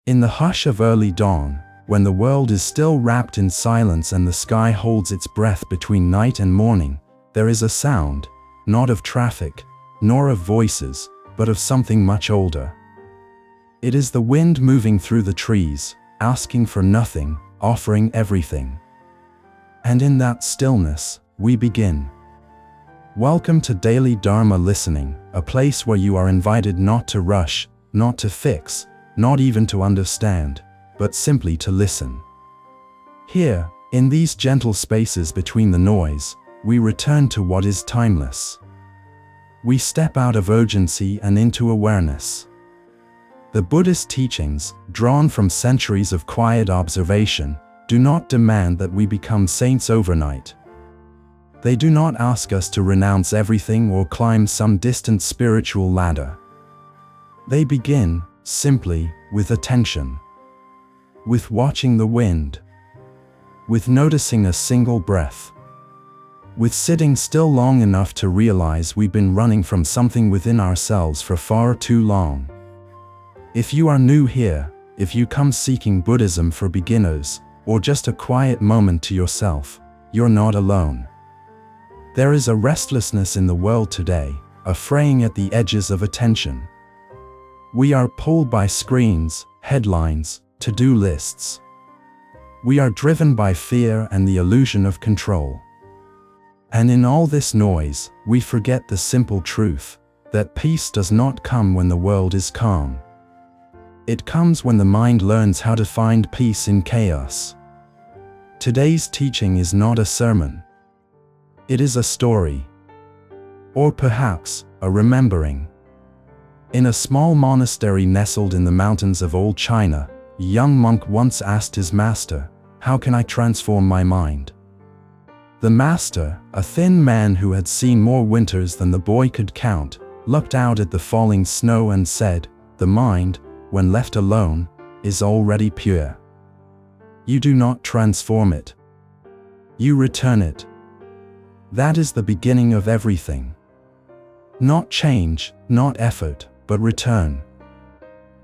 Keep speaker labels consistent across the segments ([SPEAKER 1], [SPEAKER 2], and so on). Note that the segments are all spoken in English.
[SPEAKER 1] In the hush of early dawn, when the world is still wrapped in silence and the sky holds its breath between night and morning, there is a sound, not of traffic, nor of voices, but of something much older. It is the wind moving through the trees, asking for nothing, offering everything. And in that stillness, we begin. Welcome to Daily Dharma Listening, a place where you are invited not to rush, not to fix, not even to understand, but simply to listen. Here, in these gentle spaces between the noise, we return to what is timeless. We step out of urgency and into awareness. The Buddhist teachings, drawn from centuries of quiet observation, do not demand that we become saints overnight. They do not ask us to renounce everything or climb some distant spiritual ladder. They begin, simply, with attention. With watching the wind. With noticing a single breath. With sitting still long enough to realize we've been running from something within ourselves for far too long. If you are new here, if you come seeking Buddhism for beginners, or just a quiet moment to yourself, you're not alone. There is a restlessness in the world today, a fraying at the edges of attention. We are pulled by screens, headlines, to-do lists. We are driven by fear and the illusion of control. And in all this noise, we forget the simple truth, that peace does not come when the world is calm. It comes when the mind learns how to find peace in chaos. Today's teaching is not a sermon. It is a story. Or perhaps, a remembering. In a small monastery nestled in the mountains of old China, a young monk once asked his master, "How can I transform my mind?" The master, a thin man who had seen more winters than the boy could count, looked out at the falling snow and said, "The mind, when left alone, is already pure. You do not transform it. You return it. That is the beginning of everything. Not change, not effort, but return.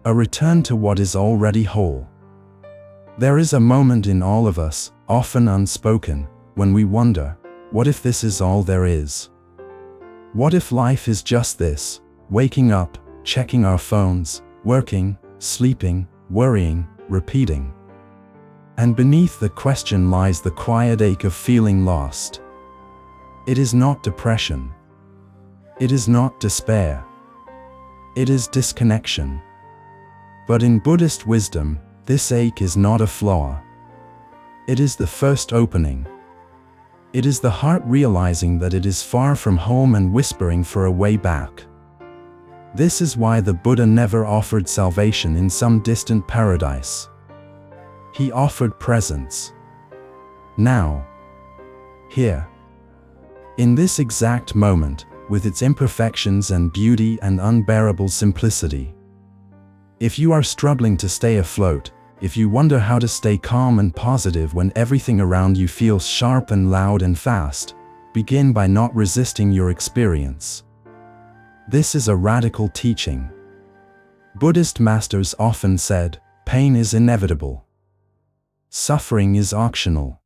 [SPEAKER 1] A return to what is already whole." There is a moment in all of us, often unspoken, when we wonder, what if this is all there is? What if life is just this, waking up, checking our phones, working, sleeping, worrying, repeating? And beneath the question lies the quiet ache of feeling lost. It is not depression. It is not despair. It is disconnection. But in Buddhist wisdom, this ache is not a flaw. It is the first opening. It is the heart realizing that it is far from home and whispering for a way back. This is why the Buddha never offered salvation in some distant paradise. He offered presence. Now. Here. In this exact moment, with its imperfections and beauty and unbearable simplicity. If you are struggling to stay afloat, if you wonder how to stay calm and positive when everything around you feels sharp and loud and fast, begin by not resisting your experience. This is a radical teaching. Buddhist masters often said, pain is inevitable. Suffering is optional.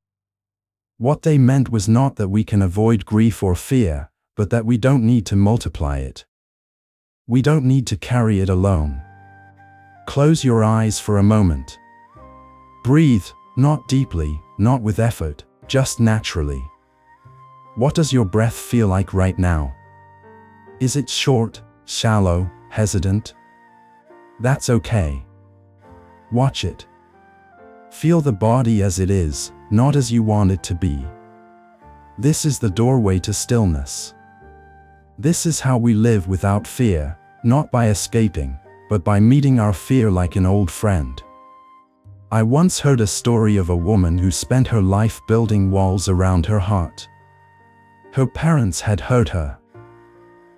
[SPEAKER 1] What they meant was not that we can avoid grief or fear, but that we don't need to multiply it. We don't need to carry it alone. Close your eyes for a moment. Breathe, not deeply, not with effort, just naturally. What does your breath feel like right now? Is it short, shallow, hesitant? That's okay. Watch it. Feel the body as it is, not as you want it to be. This is the doorway to stillness. This is how we live without fear, not by escaping, but by meeting our fear like an old friend. I once heard a story of a woman who spent her life building walls around her heart. Her parents had hurt her.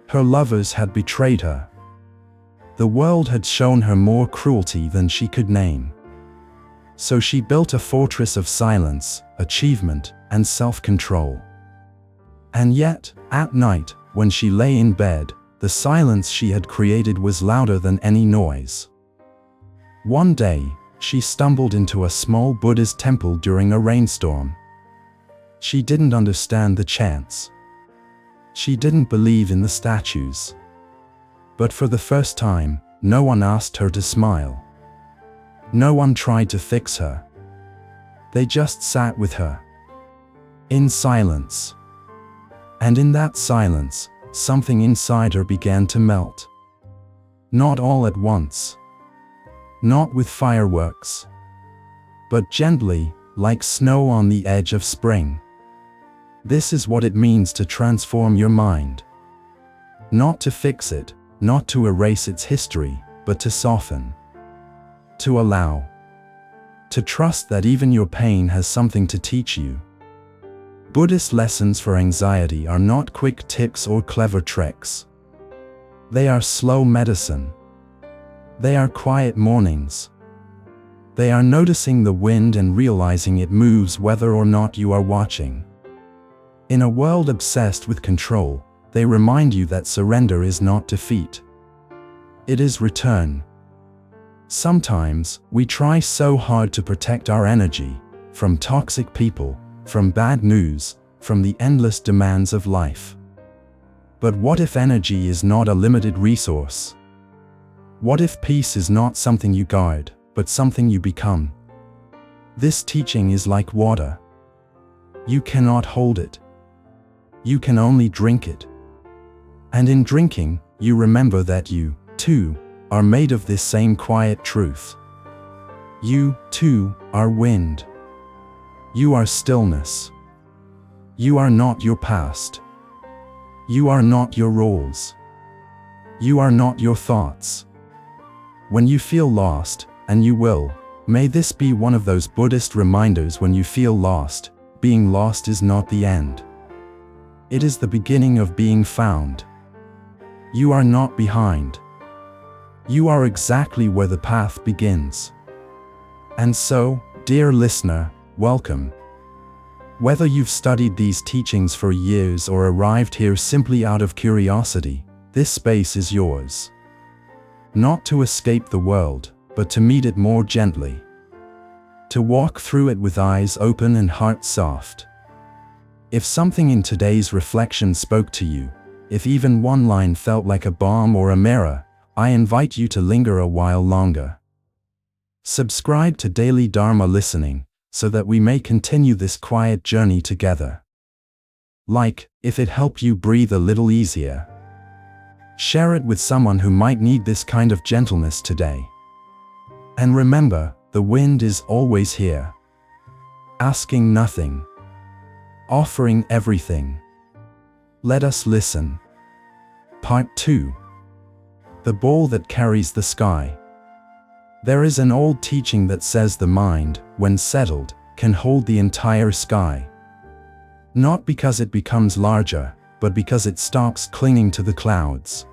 [SPEAKER 1] Her lovers had betrayed her. The world had shown her more cruelty than she could name. So she built a fortress of silence, achievement, and self-control. And yet, at night, when she lay in bed, the silence she had created was louder than any noise. One day, she stumbled into a small Buddhist temple during a rainstorm. She didn't understand the chants. She didn't believe in the statues. But for the first time, no one asked her to smile. No one tried to fix her. They just sat with her. In silence. And in that silence, something inside her began to melt. Not all at once. Not with fireworks. But gently, like snow on the edge of spring. This is what it means to transform your mind. Not to fix it, not to erase its history, but to soften. To allow. To trust that even your pain has something to teach you. Buddhist lessons for anxiety are not quick tips or clever tricks. They are slow medicine. They are quiet mornings. They are noticing the wind and realizing it moves whether or not you are watching. In a world obsessed with control, they remind you that surrender is not defeat. It is return. Sometimes, we try so hard to protect our energy, from toxic people, from bad news, from the endless demands of life. But what if energy is not a limited resource? What if peace is not something you guard, but something you become? This teaching is like water. You cannot hold it. You can only drink it. And in drinking, you remember that you, too, are made of this same quiet truth. You, too, are wind. You are stillness. You are not your past. You are not your roles. You are not your thoughts. When you feel lost, and you will, may this be one of those Buddhist reminders when you feel lost, being lost is not the end. It is the beginning of being found. You are not behind. You are exactly where the path begins. And so, dear listener, welcome. Whether you've studied these teachings for years or arrived here simply out of curiosity, this space is yours. Not to escape the world, but to meet it more gently. To walk through it with eyes open and heart soft. If something in today's reflection spoke to you, if even one line felt like a balm or a mirror, I invite you to linger a while longer. Subscribe to Daily Dharma Listening, so that we may continue this quiet journey together. Like, if it helped you breathe a little easier. Share it with someone who might need this kind of gentleness today. And remember, the wind is always here. Asking nothing. Offering everything. Let us listen. Part 2. The bowl that carries the sky. There is an old teaching that says the mind, when settled, can hold the entire sky. Not because it becomes larger, but because it stops clinging to the clouds.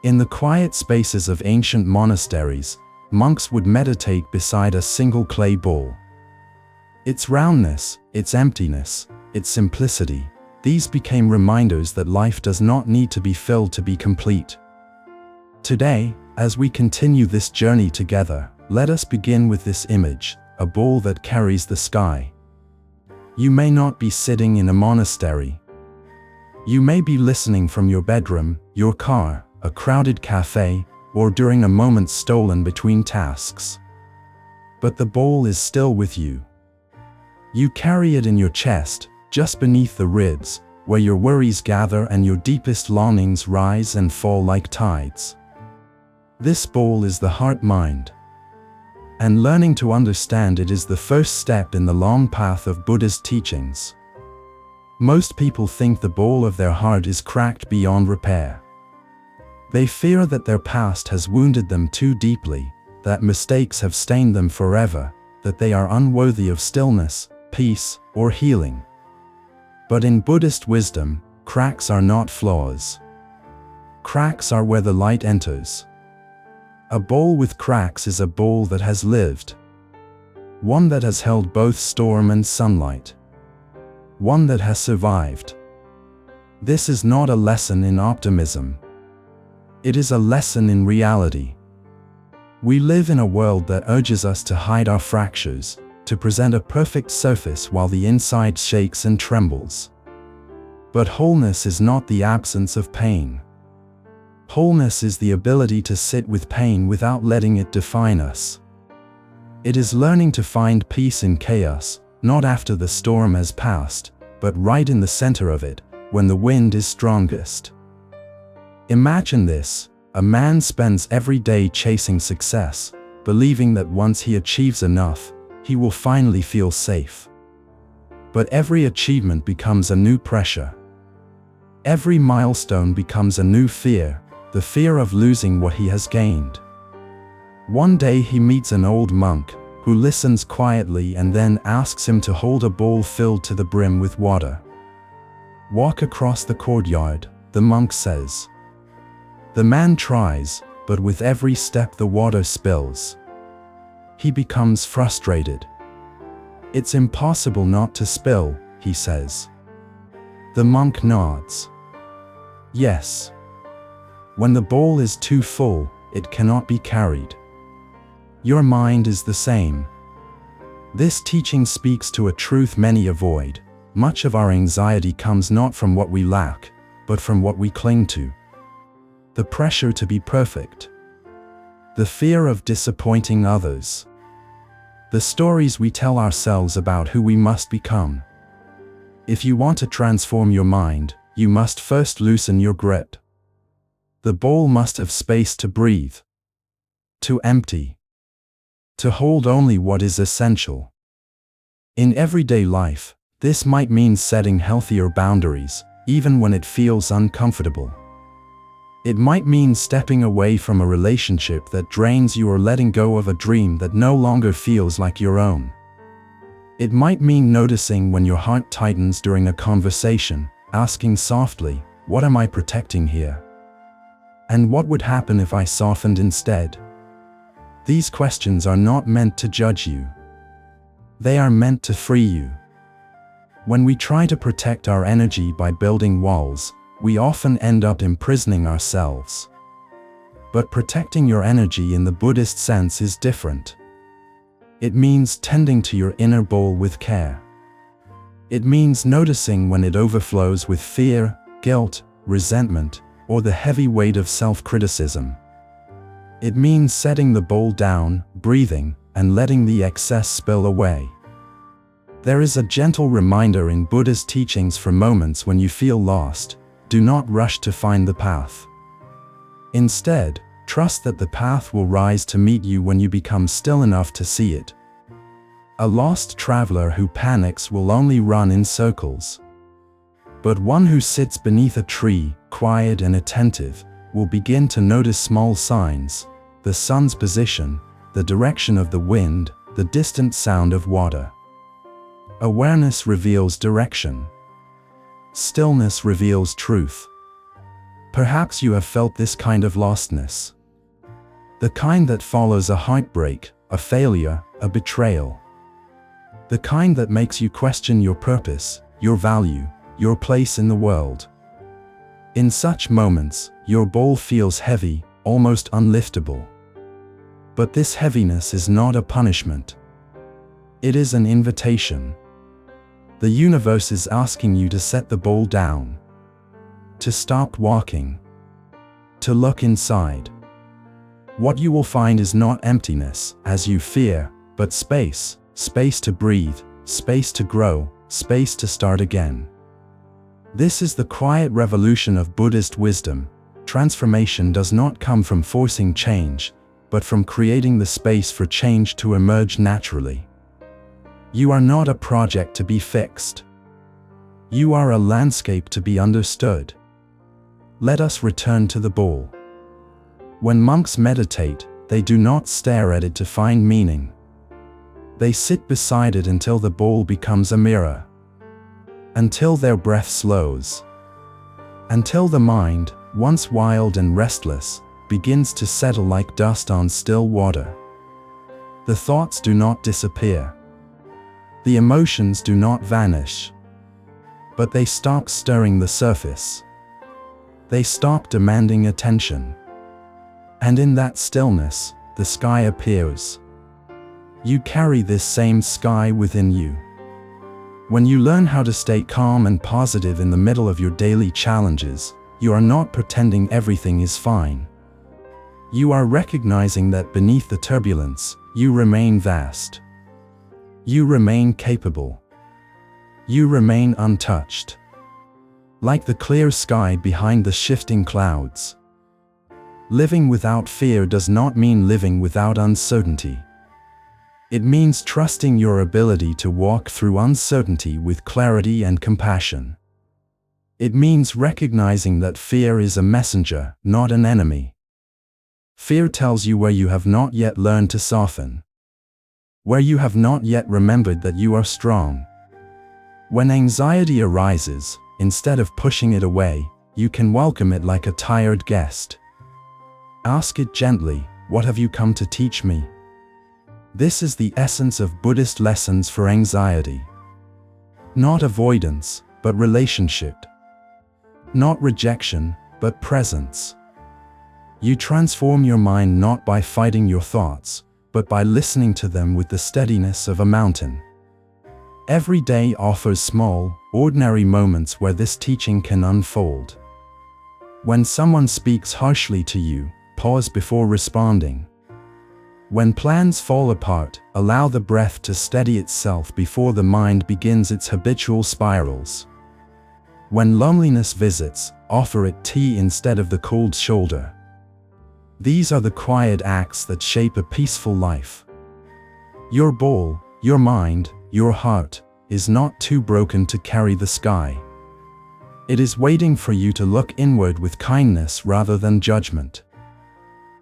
[SPEAKER 1] In the quiet spaces of ancient monasteries, monks would meditate beside a single clay bowl. Its roundness, its emptiness, its simplicity, these became reminders that life does not need to be filled to be complete. Today, as we continue this journey together, let us begin with this image, a bowl that carries the sky. You may not be sitting in a monastery. You may be listening from your bedroom, your car, a crowded cafe, or during a moment stolen between tasks. But the bowl is still with you. You carry it in your chest, just beneath the ribs, where your worries gather and your deepest longings rise and fall like tides. This bowl is the heart-mind. And learning to understand it is the first step in the long path of Buddhist teachings. Most people think the bowl of their heart is cracked beyond repair. They fear that their past has wounded them too deeply, that mistakes have stained them forever, that they are unworthy of stillness, peace, or healing. But in Buddhist wisdom, cracks are not flaws. Cracks are where the light enters. A bowl with cracks is a bowl that has lived. One that has held both storm and sunlight. One that has survived. This is not a lesson in optimism. It is a lesson in reality. We live in a world that urges us to hide our fractures, to present a perfect surface while the inside shakes and trembles. But wholeness is not the absence of pain. Wholeness is the ability to sit with pain without letting it define us. It is learning to find peace in chaos, not after the storm has passed, but right in the center of it, when the wind is strongest. Imagine this: a man spends every day chasing success, believing that once he achieves enough, he will finally feel safe. But every achievement becomes a new pressure. Every milestone becomes a new fear, the fear of losing what he has gained. One day he meets an old monk, who listens quietly and then asks him to hold a bowl filled to the brim with water. "Walk across the courtyard," the monk says. The man tries, but with every step the water spills. He becomes frustrated. "It's impossible not to spill," he says. The monk nods. "Yes. When the bowl is too full, it cannot be carried. Your mind is the same." This teaching speaks to a truth many avoid. Much of our anxiety comes not from what we lack, but from what we cling to. The pressure to be perfect. The fear of disappointing others. The stories we tell ourselves about who we must become. If you want to transform your mind, you must first loosen your grip. The bowl must have space to breathe, to empty, to hold only what is essential. In everyday life, this might mean setting healthier boundaries, even when it feels uncomfortable. It might mean stepping away from a relationship that drains you or letting go of a dream that no longer feels like your own. It might mean noticing when your heart tightens during a conversation, asking softly, "What am I protecting here? And what would happen if I softened instead?" These questions are not meant to judge you. They are meant to free you. When we try to protect our energy by building walls, we often end up imprisoning ourselves. But protecting your energy in the Buddhist sense is different. It means tending to your inner bowl with care. It means noticing when it overflows with fear, guilt, resentment, or the heavy weight of self-criticism. It means setting the bowl down, breathing, and letting the excess spill away. There is a gentle reminder in Buddhist teachings for moments when you feel lost. Do not rush to find the path. Instead, trust that the path will rise to meet you when you become still enough to see it. A lost traveler who panics will only run in circles. But one who sits beneath a tree, quiet and attentive, will begin to notice small signs: the sun's position, the direction of the wind, the distant sound of water. Awareness reveals direction. Stillness reveals truth. Perhaps you have felt this kind of lostness. The kind that follows a heartbreak, a failure, a betrayal. The kind that makes you question your purpose, your value, your place in the world. In such moments, your bowl feels heavy, almost unliftable. But this heaviness is not a punishment. It is an invitation. The universe is asking you to set the bowl down, to stop walking, to look inside. What you will find is not emptiness, as you fear, but space, space to breathe, space to grow, space to start again. This is the quiet revolution of Buddhist wisdom. Transformation does not come from forcing change, but from creating the space for change to emerge naturally. You are not a project to be fixed. You are a landscape to be understood. Let us return to the bowl. When monks meditate, they do not stare at it to find meaning. They sit beside it until the bowl becomes a mirror. Until their breath slows. Until the mind, once wild and restless, begins to settle like dust on still water. The thoughts do not disappear. The emotions do not vanish. But they stop stirring the surface. They stop demanding attention. And in that stillness, the sky appears. You carry this same sky within you. When you learn how to stay calm and positive in the middle of your daily challenges, you are not pretending everything is fine. You are recognizing that beneath the turbulence, you remain vast. You remain capable. You remain untouched. Like the clear sky behind the shifting clouds. Living without fear does not mean living without uncertainty. It means trusting your ability to walk through uncertainty with clarity and compassion. It means recognizing that fear is a messenger, not an enemy. Fear tells you where you have not yet learned to soften. Where you have not yet remembered that you are strong. When anxiety arises, instead of pushing it away, you can welcome it like a tired guest. Ask it gently, "What have you come to teach me?" This is the essence of Buddhist lessons for anxiety. Not avoidance, but relationship. Not rejection, but presence. You transform your mind not by fighting your thoughts, but by listening to them with the steadiness of a mountain. Every day offers small, ordinary moments where this teaching can unfold. When someone speaks harshly to you, pause before responding. When plans fall apart, allow the breath to steady itself before the mind begins its habitual spirals. When loneliness visits, offer it tea instead of the cold shoulder. These are the quiet acts that shape a peaceful life. Your bowl, your mind, your heart, is not too broken to carry the sky. It is waiting for you to look inward with kindness rather than judgment.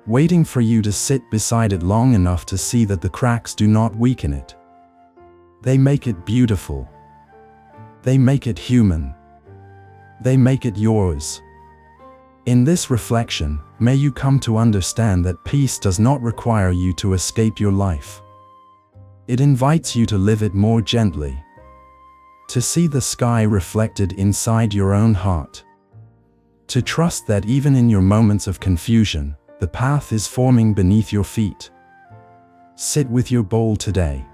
[SPEAKER 1] Waiting for you to sit beside it long enough to see that the cracks do not weaken it. They make it beautiful. They make it human. They make it yours. In this reflection, may you come to understand that peace does not require you to escape your life. It invites you to live it more gently. To see the sky reflected inside your own heart. To trust that even in your moments of confusion, the path is forming beneath your feet. Sit with your bowl today.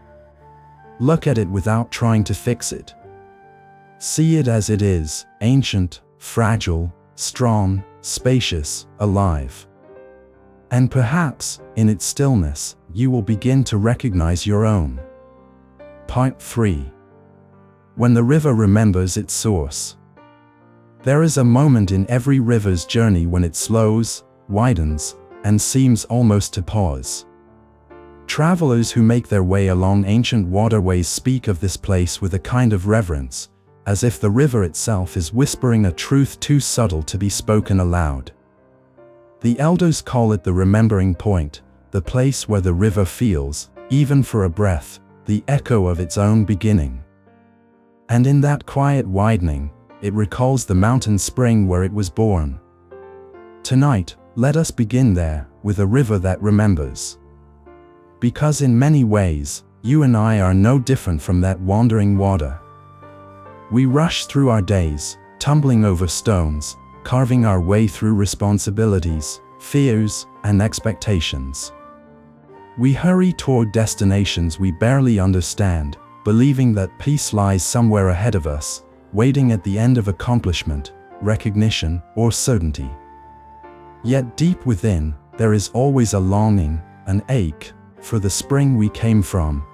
[SPEAKER 1] Look at it without trying to fix it. See it as it is, ancient, fragile, strong, spacious, alive. And perhaps, in its stillness, you will begin to recognize your own. Part 3. When the river remembers its source. There is a moment in every river's journey when it slows, widens, and seems almost to pause. Travelers who make their way along ancient waterways speak of this place with a kind of reverence, as if the river itself is whispering a truth too subtle to be spoken aloud. The elders call it the remembering point, the place where the river feels, even for a breath, the echo of its own beginning. And in that quiet widening, it recalls the mountain spring where it was born. Tonight, let us begin there, with a river that remembers. Because in many ways, you and I are no different from that wandering water. We rush through our days, tumbling over stones, carving our way through responsibilities, fears, and expectations. We hurry toward destinations we barely understand, believing that peace lies somewhere ahead of us, waiting at the end of accomplishment, recognition, or certainty. Yet deep within, there is always a longing, an ache, for the spring we came from.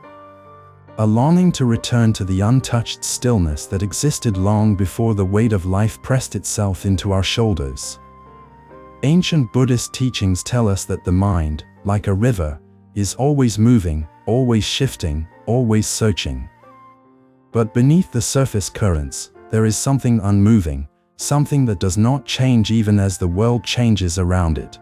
[SPEAKER 1] A longing to return to the untouched stillness that existed long before the weight of life pressed itself into our shoulders. Ancient Buddhist teachings tell us that the mind, like a river, is always moving, always shifting, always searching. But beneath the surface currents, there is something unmoving, something that does not change even as the world changes around it.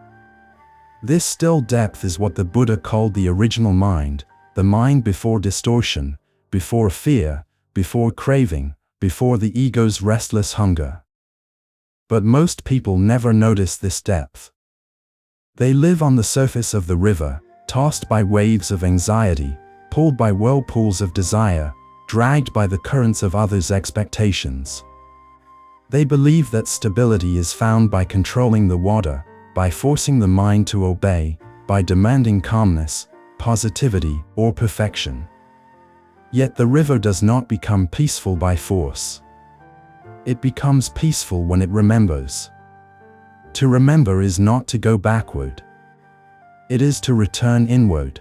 [SPEAKER 1] This still depth is what the Buddha called the original mind, the mind before distortion, before fear, before craving, before the ego's restless hunger. But most people never notice this depth. They live on the surface of the river, tossed by waves of anxiety, pulled by whirlpools of desire, dragged by the currents of others' expectations. They believe that stability is found by controlling the water, by forcing the mind to obey, by demanding calmness, positivity, or perfection. Yet the river does not become peaceful by force. It becomes peaceful when it remembers. To remember is not to go backward. It is to return inward.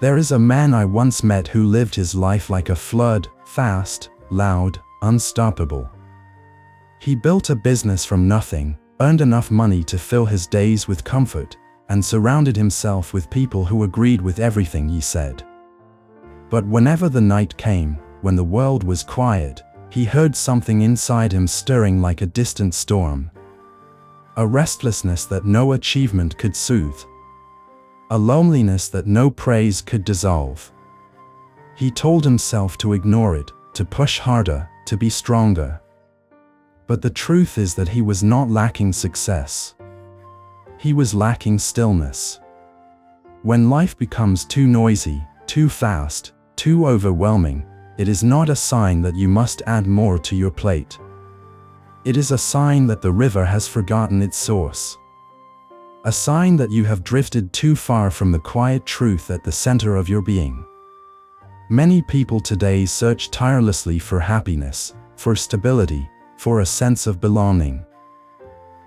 [SPEAKER 1] There is a man I once met who lived his life like a flood, fast, loud, unstoppable. He built a business from nothing, earned enough money to fill his days with comfort, and surrounded himself with people who agreed with everything he said. But whenever the night came, when the world was quiet, he heard something inside him stirring like a distant storm. A restlessness that no achievement could soothe. A loneliness that no praise could dissolve. He told himself to ignore it, to push harder, to be stronger. But the truth is that he was not lacking success. He was lacking stillness. When life becomes too noisy, too fast, too overwhelming, it is not a sign that you must add more to your plate. It is a sign that the river has forgotten its source. A sign that you have drifted too far from the quiet truth at the center of your being. Many people today search tirelessly for happiness, for stability, for a sense of belonging.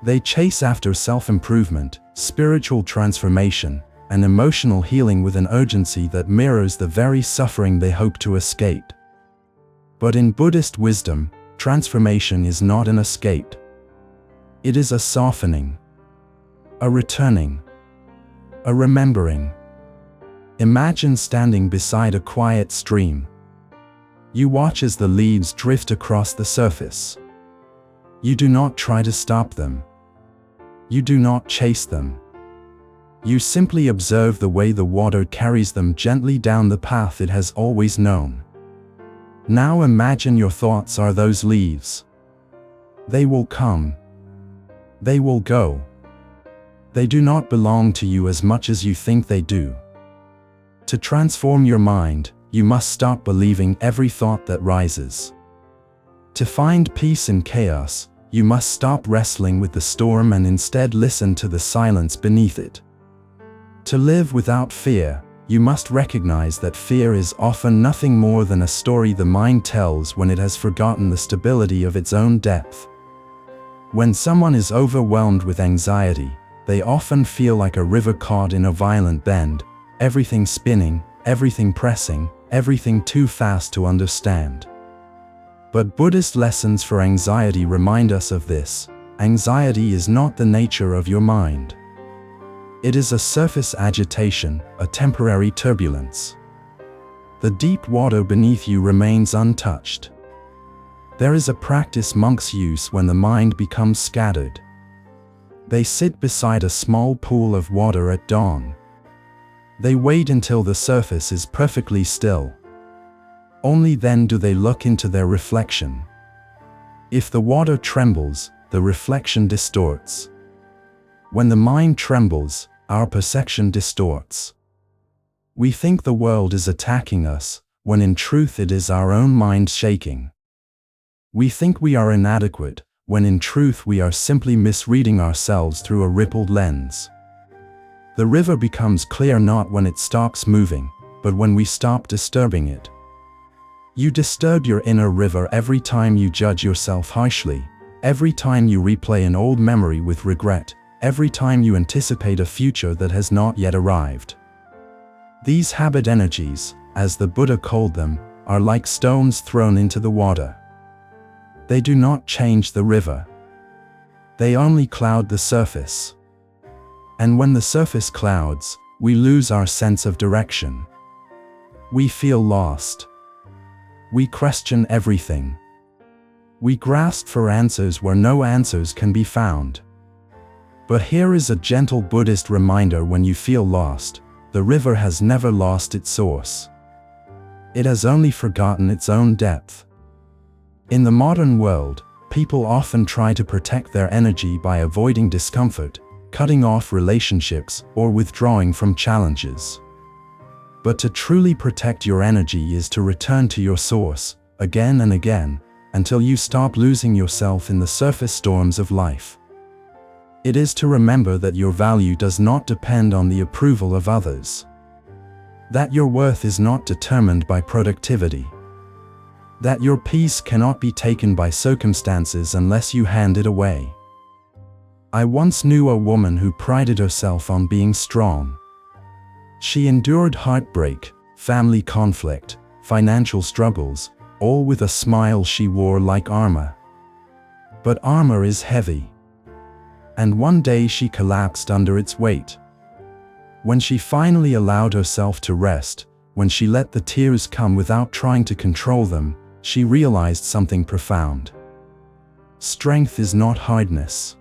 [SPEAKER 1] They chase after self-improvement, spiritual transformation, and emotional healing with an urgency that mirrors the very suffering they hope to escape. But in Buddhist wisdom, transformation is not an escape. It is a softening. A returning. A remembering. Imagine standing beside a quiet stream. You watch as the leaves drift across the surface. You do not try to stop them. You do not chase them. You simply observe the way the water carries them gently down the path it has always known. Now imagine your thoughts are those leaves. They will come. They will go. They do not belong to you as much as you think they do. To transform your mind, you must stop believing every thought that rises. To find peace in chaos, you must stop wrestling with the storm and instead listen to the silence beneath it. To live without fear, you must recognize that fear is often nothing more than a story the mind tells when it has forgotten the stability of its own depth. When someone is overwhelmed with anxiety, they often feel like a river caught in a violent bend, everything spinning, everything pressing, everything too fast to understand. But Buddhist lessons for anxiety remind us of this. Anxiety is not the nature of your mind. It is a surface agitation, a temporary turbulence. The deep water beneath you remains untouched. There is a practice monks use when the mind becomes scattered. They sit beside a small pool of water at dawn. They wait until the surface is perfectly still. Only then do they look into their reflection. If the water trembles, the reflection distorts. When the mind trembles, our perception distorts. We think the world is attacking us, when in truth it is our own mind shaking. We think we are inadequate, when in truth we are simply misreading ourselves through a rippled lens. The river becomes clear not when it stops moving, but when we stop disturbing it. You disturb your inner river every time you judge yourself harshly, every time you replay an old memory with regret, every time you anticipate a future that has not yet arrived. These habit energies, as the Buddha called them, are like stones thrown into the water. They do not change the river. They only cloud the surface. And when the surface clouds, we lose our sense of direction. We feel lost. We question everything. We grasp for answers where no answers can be found. But here is a gentle Buddhist reminder: when you feel lost, the river has never lost its source. It has only forgotten its own depth. In the modern world, people often try to protect their energy by avoiding discomfort, cutting off relationships, or withdrawing from challenges. But to truly protect your energy is to return to your source, again and again, until you stop losing yourself in the surface storms of life. It is to remember that your value does not depend on the approval of others. That your worth is not determined by productivity. That your peace cannot be taken by circumstances unless you hand it away. I once knew a woman who prided herself on being strong. She endured heartbreak, family conflict, financial struggles, all with a smile she wore like armor. But armor is heavy. And one day she collapsed under its weight. When she finally allowed herself to rest, when she let the tears come without trying to control them, she realized something profound. Strength is not hardness.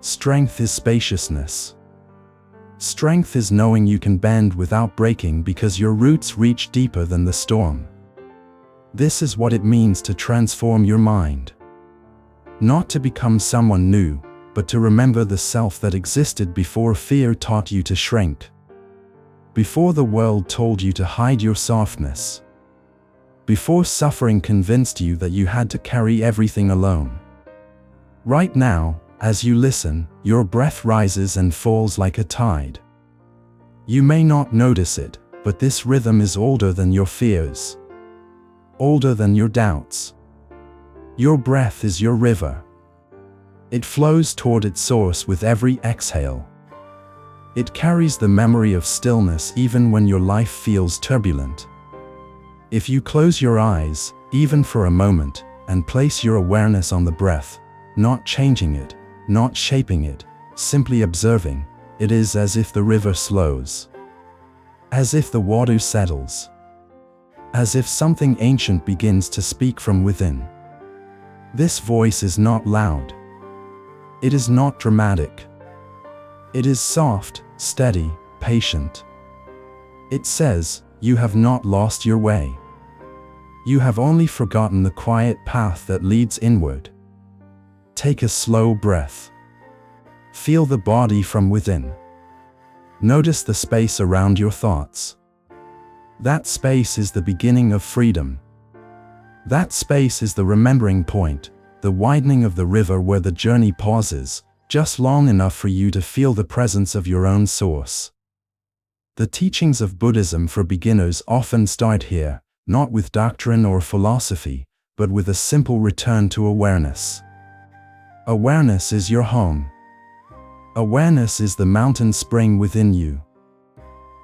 [SPEAKER 1] Strength is spaciousness. Strength is knowing you can bend without breaking because your roots reach deeper than the storm. This is what it means to transform your mind. Not to become someone new, but to remember the self that existed before fear taught you to shrink. Before the world told you to hide your softness. Before suffering convinced you that you had to carry everything alone. Right now, as you listen, your breath rises and falls like a tide. You may not notice it, but this rhythm is older than your fears. Older than your doubts. Your breath is your river. It flows toward its source with every exhale. It carries the memory of stillness even when your life feels turbulent. If you close your eyes, even for a moment, and place your awareness on the breath, not changing it, not shaping it, simply observing, it is as if the river slows. As if the water settles. As if something ancient begins to speak from within. This voice is not loud. It is not dramatic. It is soft, steady, patient. It says, you have not lost your way. You have only forgotten the quiet path that leads inward. Take a slow breath. Feel the body from within. Notice the space around your thoughts. That space is the beginning of freedom. That space is the remembering point, the widening of the river where the journey pauses, just long enough for you to feel the presence of your own source. The teachings of Buddhism for beginners often start here, not with doctrine or philosophy, but with a simple return to awareness. Awareness is your home. Awareness is the mountain spring within you.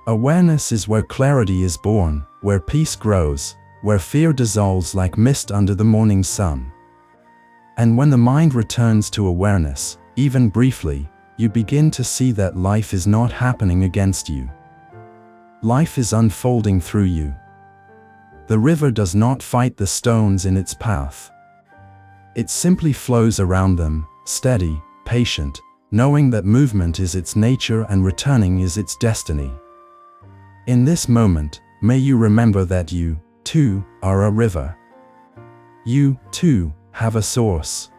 [SPEAKER 1] Awareness is where clarity is born, where peace grows, where fear dissolves like mist under the morning sun. And when the mind returns to awareness, even briefly, you begin to see that life is not happening against you. Life is unfolding through you. The river does not fight the stones in its path. It simply flows around them, steady, patient, knowing that movement is its nature and returning is its destiny. In this moment, may you remember that you, too, are a river. You, too, have a source.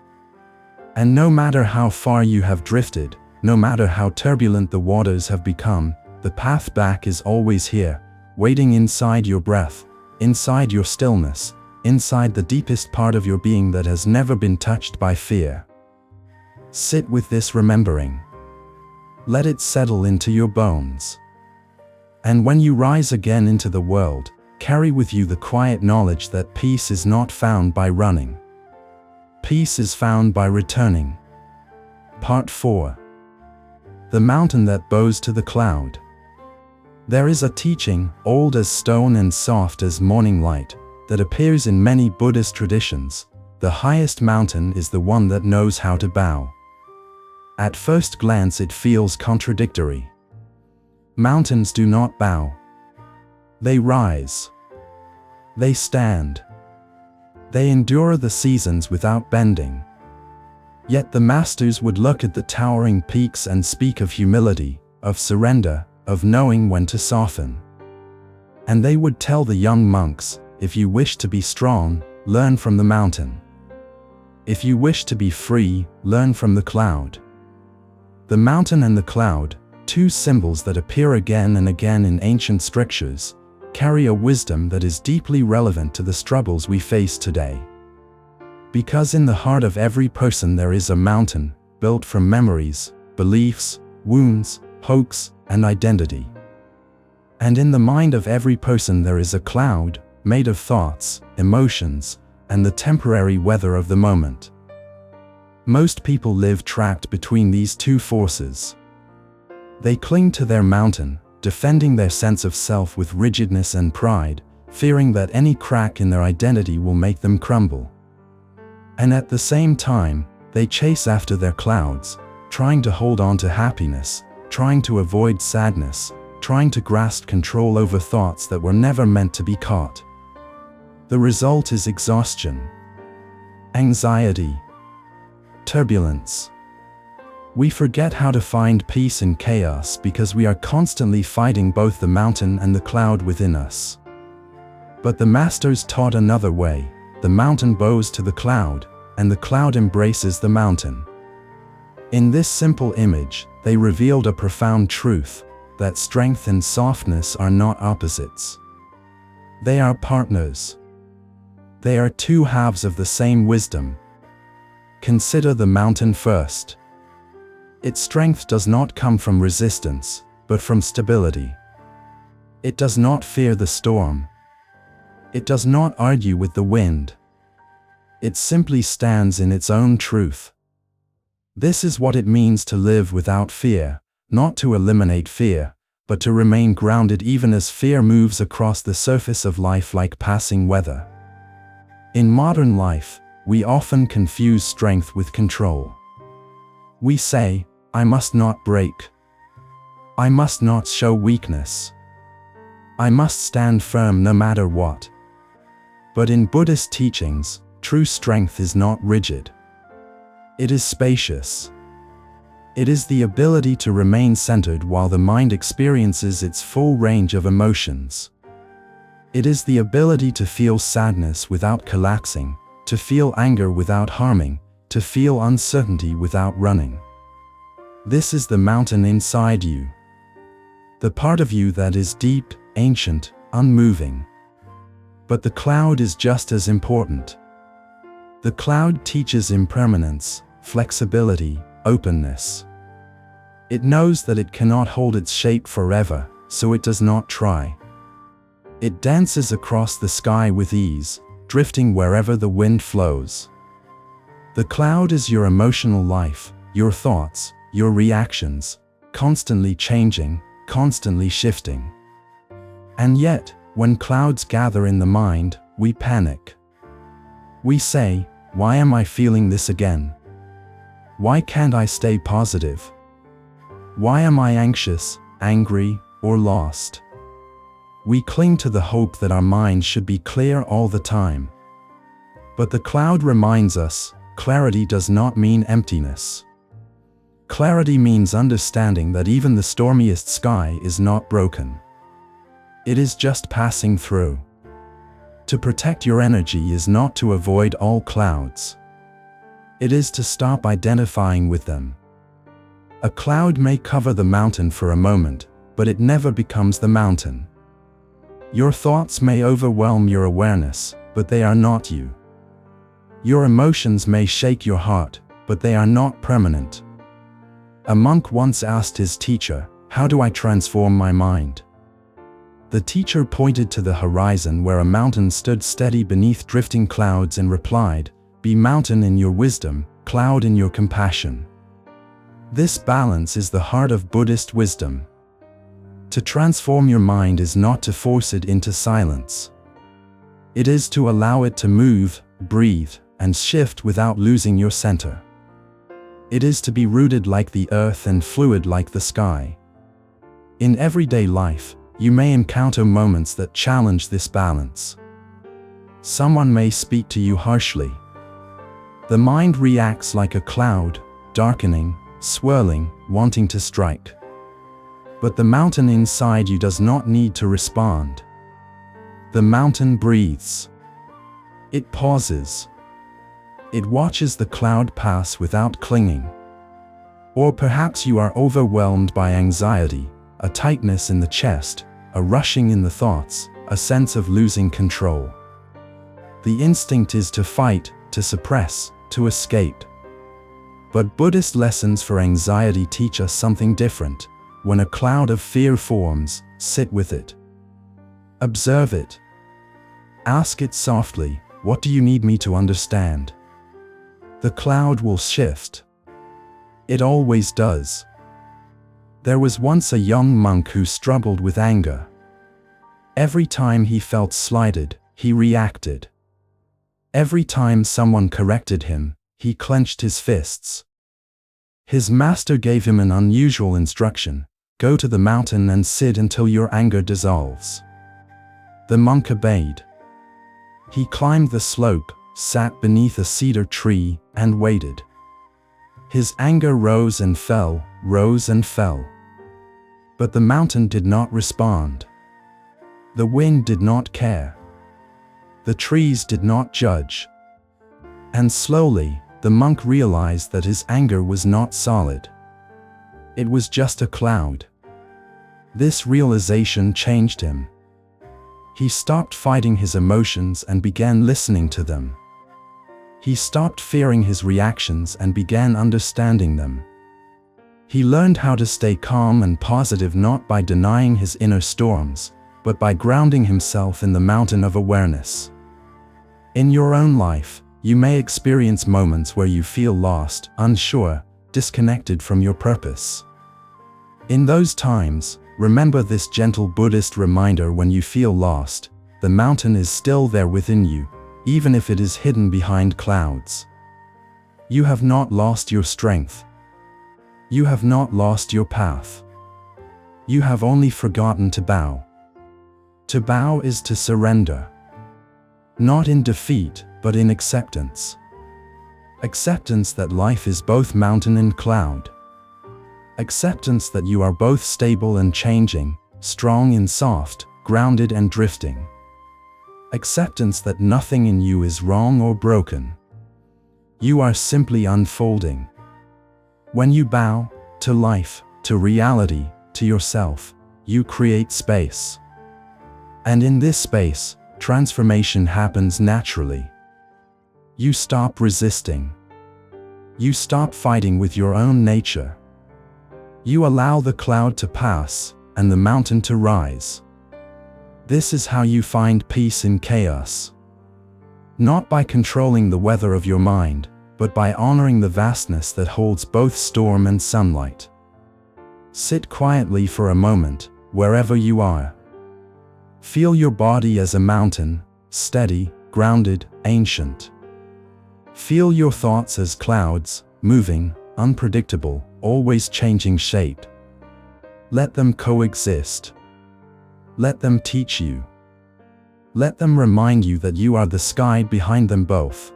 [SPEAKER 1] And no matter how far you have drifted, no matter how turbulent the waters have become, the path back is always here, waiting inside your breath, inside your stillness, inside the deepest part of your being that has never been touched by fear. Sit with this remembering. Let it settle into your bones. And when you rise again into the world, carry with you the quiet knowledge that peace is not found by running. Peace is found by returning. Part 4. The mountain that bows to the cloud. There is a teaching, old as stone and soft as morning light, that appears in many Buddhist traditions. The highest mountain is the one that knows how to bow. At first glance it feels contradictory. Mountains do not bow. They rise. They stand. They endure the seasons without bending. Yet the masters would look at the towering peaks and speak of humility, of surrender, of knowing when to soften. And they would tell the young monks, if you wish to be strong, learn from the mountain. If you wish to be free, learn from the cloud. The mountain and the cloud, two symbols that appear again and again in ancient scriptures, carry a wisdom that is deeply relevant to the struggles we face today. Because in the heart of every person there is a mountain, built from memories, beliefs, wounds, hopes, and identity. And in the mind of every person there is a cloud, made of thoughts, emotions, and the temporary weather of the moment. Most people live trapped between these two forces. They cling to their mountain, defending their sense of self with rigidness and pride, fearing that any crack in their identity will make them crumble. And at the same time, they chase after their clouds, trying to hold on to happiness, trying to avoid sadness, trying to grasp control over thoughts that were never meant to be caught. The result is exhaustion, anxiety, turbulence. We forget how to find peace in chaos because we are constantly fighting both the mountain and the cloud within us. But the masters taught another way. The mountain bows to the cloud, and the cloud embraces the mountain. In this simple image, they revealed a profound truth, that strength and softness are not opposites. They are partners. They are two halves of the same wisdom. Consider the mountain first. Its strength does not come from resistance, but from stability. It does not fear the storm. It does not argue with the wind. It simply stands in its own truth. This is what it means to live without fear, not to eliminate fear, but to remain grounded even as fear moves across the surface of life like passing weather. In modern life, we often confuse strength with control. We say, I must not break. I must not show weakness. I must stand firm no matter what. But in Buddhist teachings, true strength is not rigid. It is spacious. It is the ability to remain centered while the mind experiences its full range of emotions. It is the ability to feel sadness without collapsing, to feel anger without harming, to feel uncertainty without running. This is the mountain inside you. The part of you that is deep, ancient, unmoving. But the cloud is just as important. The cloud teaches impermanence, flexibility, openness. It knows that it cannot hold its shape forever, so it does not try. It dances across the sky with ease, drifting wherever the wind flows. The cloud is your emotional life, your thoughts, your reactions, constantly changing, constantly shifting. And yet, when clouds gather in the mind, we panic. We say, why am I feeling this again? Why can't I stay positive? Why am I anxious, angry, or lost? We cling to the hope that our mind should be clear all the time. But the cloud reminds us, clarity does not mean emptiness. Clarity means understanding that even the stormiest sky is not broken. It is just passing through. To protect your energy is not to avoid all clouds. It is to stop identifying with them. A cloud may cover the mountain for a moment, but it never becomes the mountain. Your thoughts may overwhelm your awareness, but they are not you. Your emotions may shake your heart, but they are not permanent. A monk once asked his teacher, "How do I transform my mind?" The teacher pointed to the horizon where a mountain stood steady beneath drifting clouds and replied, "Be mountain in your wisdom, cloud in your compassion." This balance is the heart of Buddhist wisdom. To transform your mind is not to force it into silence. It is to allow it to move, breathe, and shift without losing your center. It is to be rooted like the earth and fluid like the sky. In everyday life, you may encounter moments that challenge this balance. Someone may speak to you harshly. The mind reacts like a cloud, darkening, swirling, wanting to strike. But the mountain inside you does not need to respond. The mountain breathes. It pauses. It watches the cloud pass without clinging. Or perhaps you are overwhelmed by anxiety, a tightness in the chest, a rushing in the thoughts, a sense of losing control. The instinct is to fight, to suppress, to escape. But Buddhist lessons for anxiety teach us something different. When a cloud of fear forms, sit with it. Observe it. Ask it softly, "What do you need me to understand?" The cloud will shift. It always does. There was once a young monk who struggled with anger. Every time he felt slighted, he reacted. Every time someone corrected him, he clenched his fists. His master gave him an unusual instruction: go to the mountain and sit until your anger dissolves. The monk obeyed. He climbed the slope, sat beneath a cedar tree, and waited. His anger rose and fell, rose and fell. But the mountain did not respond. The wind did not care. The trees did not judge. And slowly, the monk realized that his anger was not solid. It was just a cloud. This realization changed him. He stopped fighting his emotions and began listening to them. He stopped fearing his reactions and began understanding them. He learned how to stay calm and positive, not by denying his inner storms, but by grounding himself in the mountain of awareness. In your own life, you may experience moments where you feel lost, unsure, disconnected from your purpose. In those times, remember this gentle Buddhist reminder: when you feel lost, the mountain is still there within you, even if it is hidden behind clouds. You have not lost your strength. You have not lost your path. You have only forgotten to bow. To bow is to surrender. Not in defeat, but in acceptance. Acceptance that life is both mountain and cloud. Acceptance that you are both stable and changing, strong and soft, grounded and drifting. Acceptance that nothing in you is wrong or broken. You are simply unfolding. When you bow to life, to reality, to yourself, you create space. And in this space, transformation happens naturally. You stop resisting. You stop fighting with your own nature. You allow the cloud to pass and the mountain to rise. This is how you find peace in chaos. Not by controlling the weather of your mind, but by honoring the vastness that holds both storm and sunlight. Sit quietly for a moment, wherever you are. Feel your body as a mountain, steady, grounded, ancient. Feel your thoughts as clouds, moving, unpredictable, always changing shape. Let them coexist. Let them teach you. Let them remind you that you are the sky behind them both.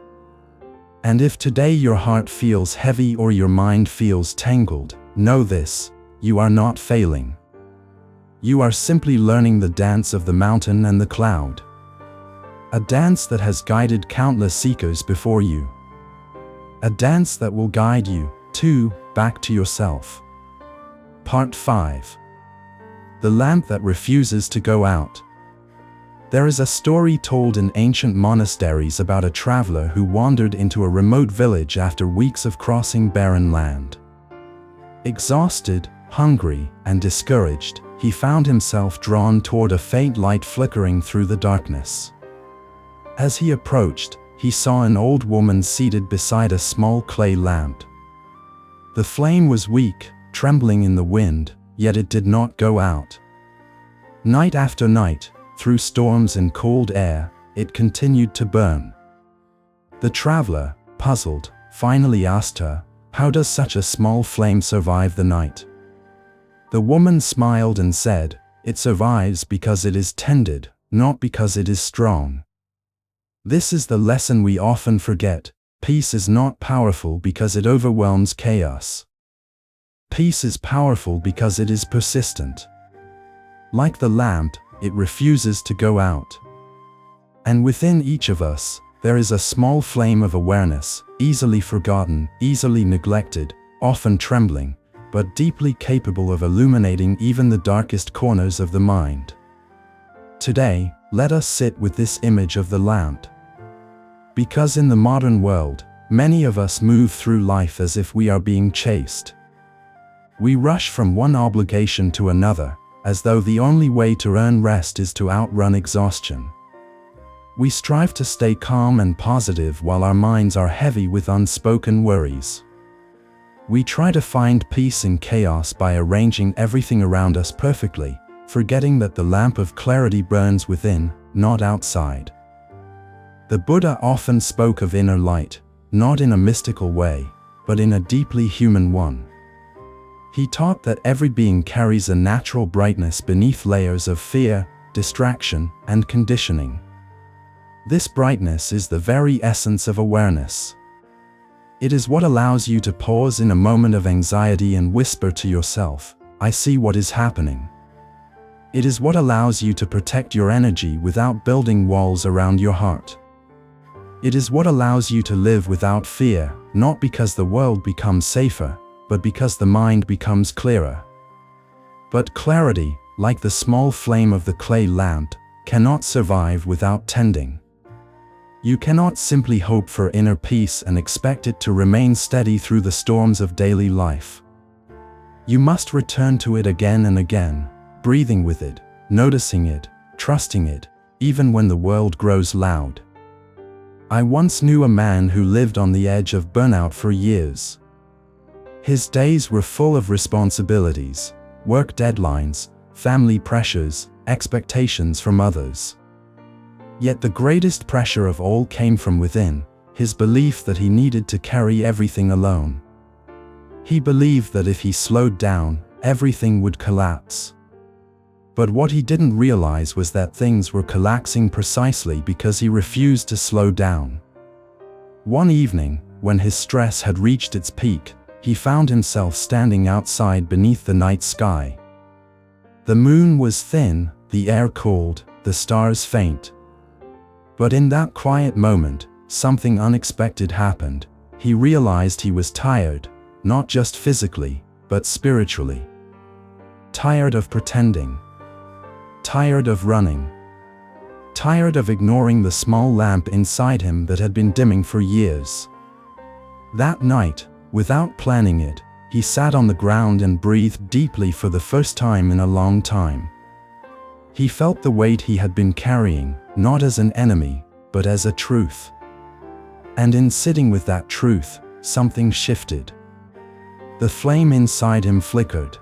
[SPEAKER 1] And if today your heart feels heavy or your mind feels tangled, know this: you are not failing. You are simply learning the dance of the mountain and the cloud. A dance that has guided countless seekers before you. A dance that will guide you, too, back to yourself. Part 5. The lamp that refuses to go out. There is a story told in ancient monasteries about a traveler who wandered into a remote village after weeks of crossing barren land. Exhausted, hungry, and discouraged, he found himself drawn toward a faint light flickering through the darkness. As he approached, he saw an old woman seated beside a small clay lamp. The flame was weak, trembling in the wind, yet it did not go out. Night after night, through storms and cold air, it continued to burn. The traveler, puzzled, finally asked her, "How does such a small flame survive the night?" The woman smiled and said, "It survives because it is tended, not because it is strong." This is the lesson we often forget. Peace is not powerful because it overwhelms chaos. Peace is powerful because it is persistent. Like the lamp, it refuses to go out. And within each of us, there is a small flame of awareness, easily forgotten, easily neglected, often trembling, but deeply capable of illuminating even the darkest corners of the mind. Today, let us sit with this image of the lamp. Because in the modern world, Many of us move through life as if we are being chased. We rush from one obligation to another, as though the only way to earn rest is to outrun exhaustion. We strive to stay calm and positive while our minds are heavy with unspoken worries. We try to find peace in chaos by arranging everything around us perfectly, forgetting that the lamp of clarity burns within, not outside. The Buddha often spoke of inner light, not in a mystical way, but in a deeply human one. He taught that every being carries a natural brightness beneath layers of fear, distraction, and conditioning. This brightness is the very essence of awareness. It is what allows you to pause in a moment of anxiety and whisper to yourself, "I see what is happening." It is what allows you to protect your energy without building walls around your heart. It is what allows you to live without fear, not because the world becomes safer, but because the mind becomes clearer. But clarity, like the small flame of the clay lamp, cannot survive without tending. You cannot simply hope for inner peace and expect it to remain steady through the storms of daily life. You must return to it again and again, breathing with it, noticing it, trusting it, even when the world grows loud. I once knew a man who lived on the edge of burnout for years. His days were full of responsibilities, work deadlines, family pressures, expectations from others. Yet the greatest pressure of all came from within, his belief that he needed to carry everything alone. He believed that if he slowed down, everything would collapse. But what he didn't realize was that things were collapsing precisely because he refused to slow down. One evening, when his stress had reached its peak, he found himself standing outside beneath the night sky. The moon was thin, the air cold, the stars faint. But in that quiet moment, something unexpected happened. He realized he was tired, not just physically, but spiritually. Tired of pretending. Tired of running. Tired of ignoring the small lamp inside him that had been dimming for years. That night, without planning it, he sat on the ground and breathed deeply for the first time in a long time. He felt the weight he had been carrying, not as an enemy, but as a truth. And in sitting with that truth, something shifted. The flame inside him flickered,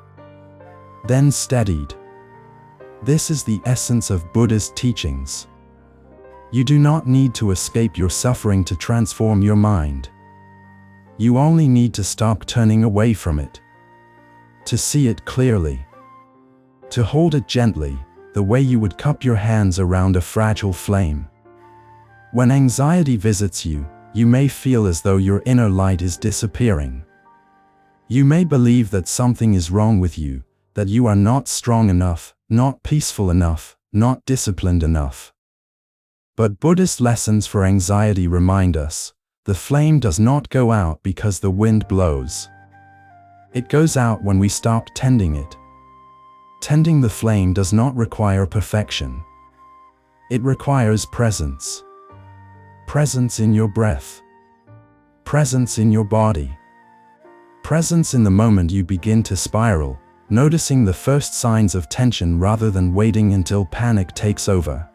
[SPEAKER 1] then steadied. This is the essence of Buddhist teachings. You do not need to escape your suffering to transform your mind. You only need to stop turning away from it. To see it clearly. To hold it gently, the way you would cup your hands around a fragile flame. When anxiety visits you, you may feel as though your inner light is disappearing. You may believe that something is wrong with you, that you are not strong enough, not peaceful enough, not disciplined enough. But Buddhist lessons for anxiety remind us, the flame does not go out because the wind blows. It goes out when we stop tending it. Tending the flame does not require perfection. It requires presence. Presence in your breath. Presence in your body. Presence in the moment you begin to spiral, noticing the first signs of tension rather than waiting until panic takes over.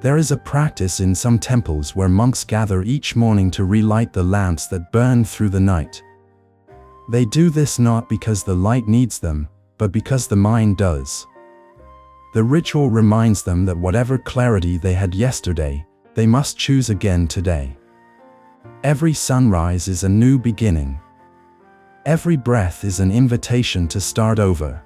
[SPEAKER 1] There is a practice in some temples where monks gather each morning to relight the lamps that burn through the night. They do this not because the light needs them, but because the mind does. The ritual reminds them that whatever clarity they had yesterday, they must choose again today. Every sunrise is a new beginning. Every breath is an invitation to start over.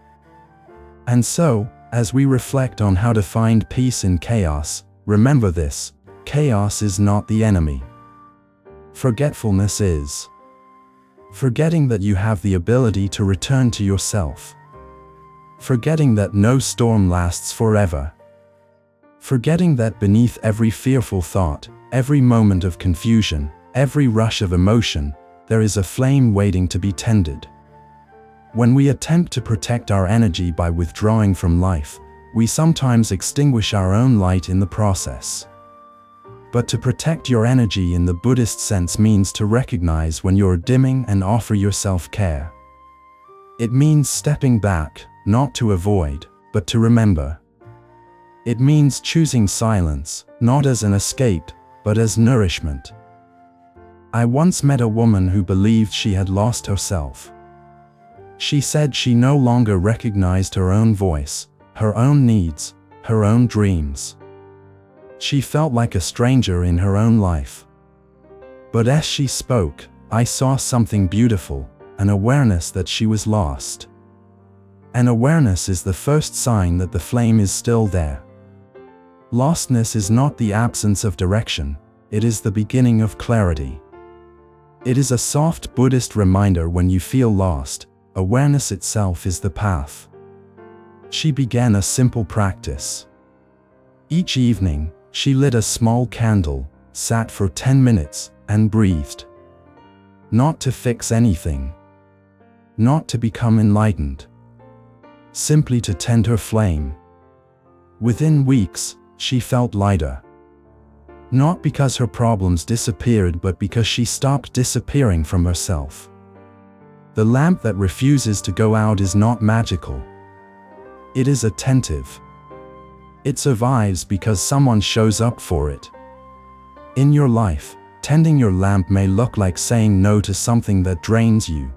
[SPEAKER 1] And so, as we reflect on how to find peace in chaos, remember this: chaos is not the enemy. Forgetfulness is. Forgetting that you have the ability to return to yourself. Forgetting that no storm lasts forever. Forgetting that beneath every fearful thought, every moment of confusion, every rush of emotion, there is a flame waiting to be tended. When we attempt to protect our energy by withdrawing from life, we sometimes extinguish our own light in the process. But to protect your energy in the Buddhist sense means to recognize when you're dimming and offer yourself care. It means stepping back, not to avoid, but to remember. It means choosing silence, not as an escape, but as nourishment. I once met a woman who believed she had lost herself. She said she no longer recognized her own voice, her own needs, her own dreams. She felt like a stranger in her own life. But as she spoke, I saw something beautiful, an awareness that she was lost. An awareness is the first sign that the flame is still there. Lostness is not the absence of direction, it is the beginning of clarity. It is a soft Buddhist reminder when you feel lost, awareness itself is the path. She began a simple practice. Each evening, she lit a small candle, sat for 10 minutes, and breathed. Not to fix anything. Not to become enlightened. Simply to tend her flame. Within weeks, she felt lighter. Not because her problems disappeared, but because she stopped disappearing from herself. The lamp that refuses to go out is not magical. It is attentive. It survives because someone shows up for it. In your life, tending your lamp may look like saying no to something that drains you,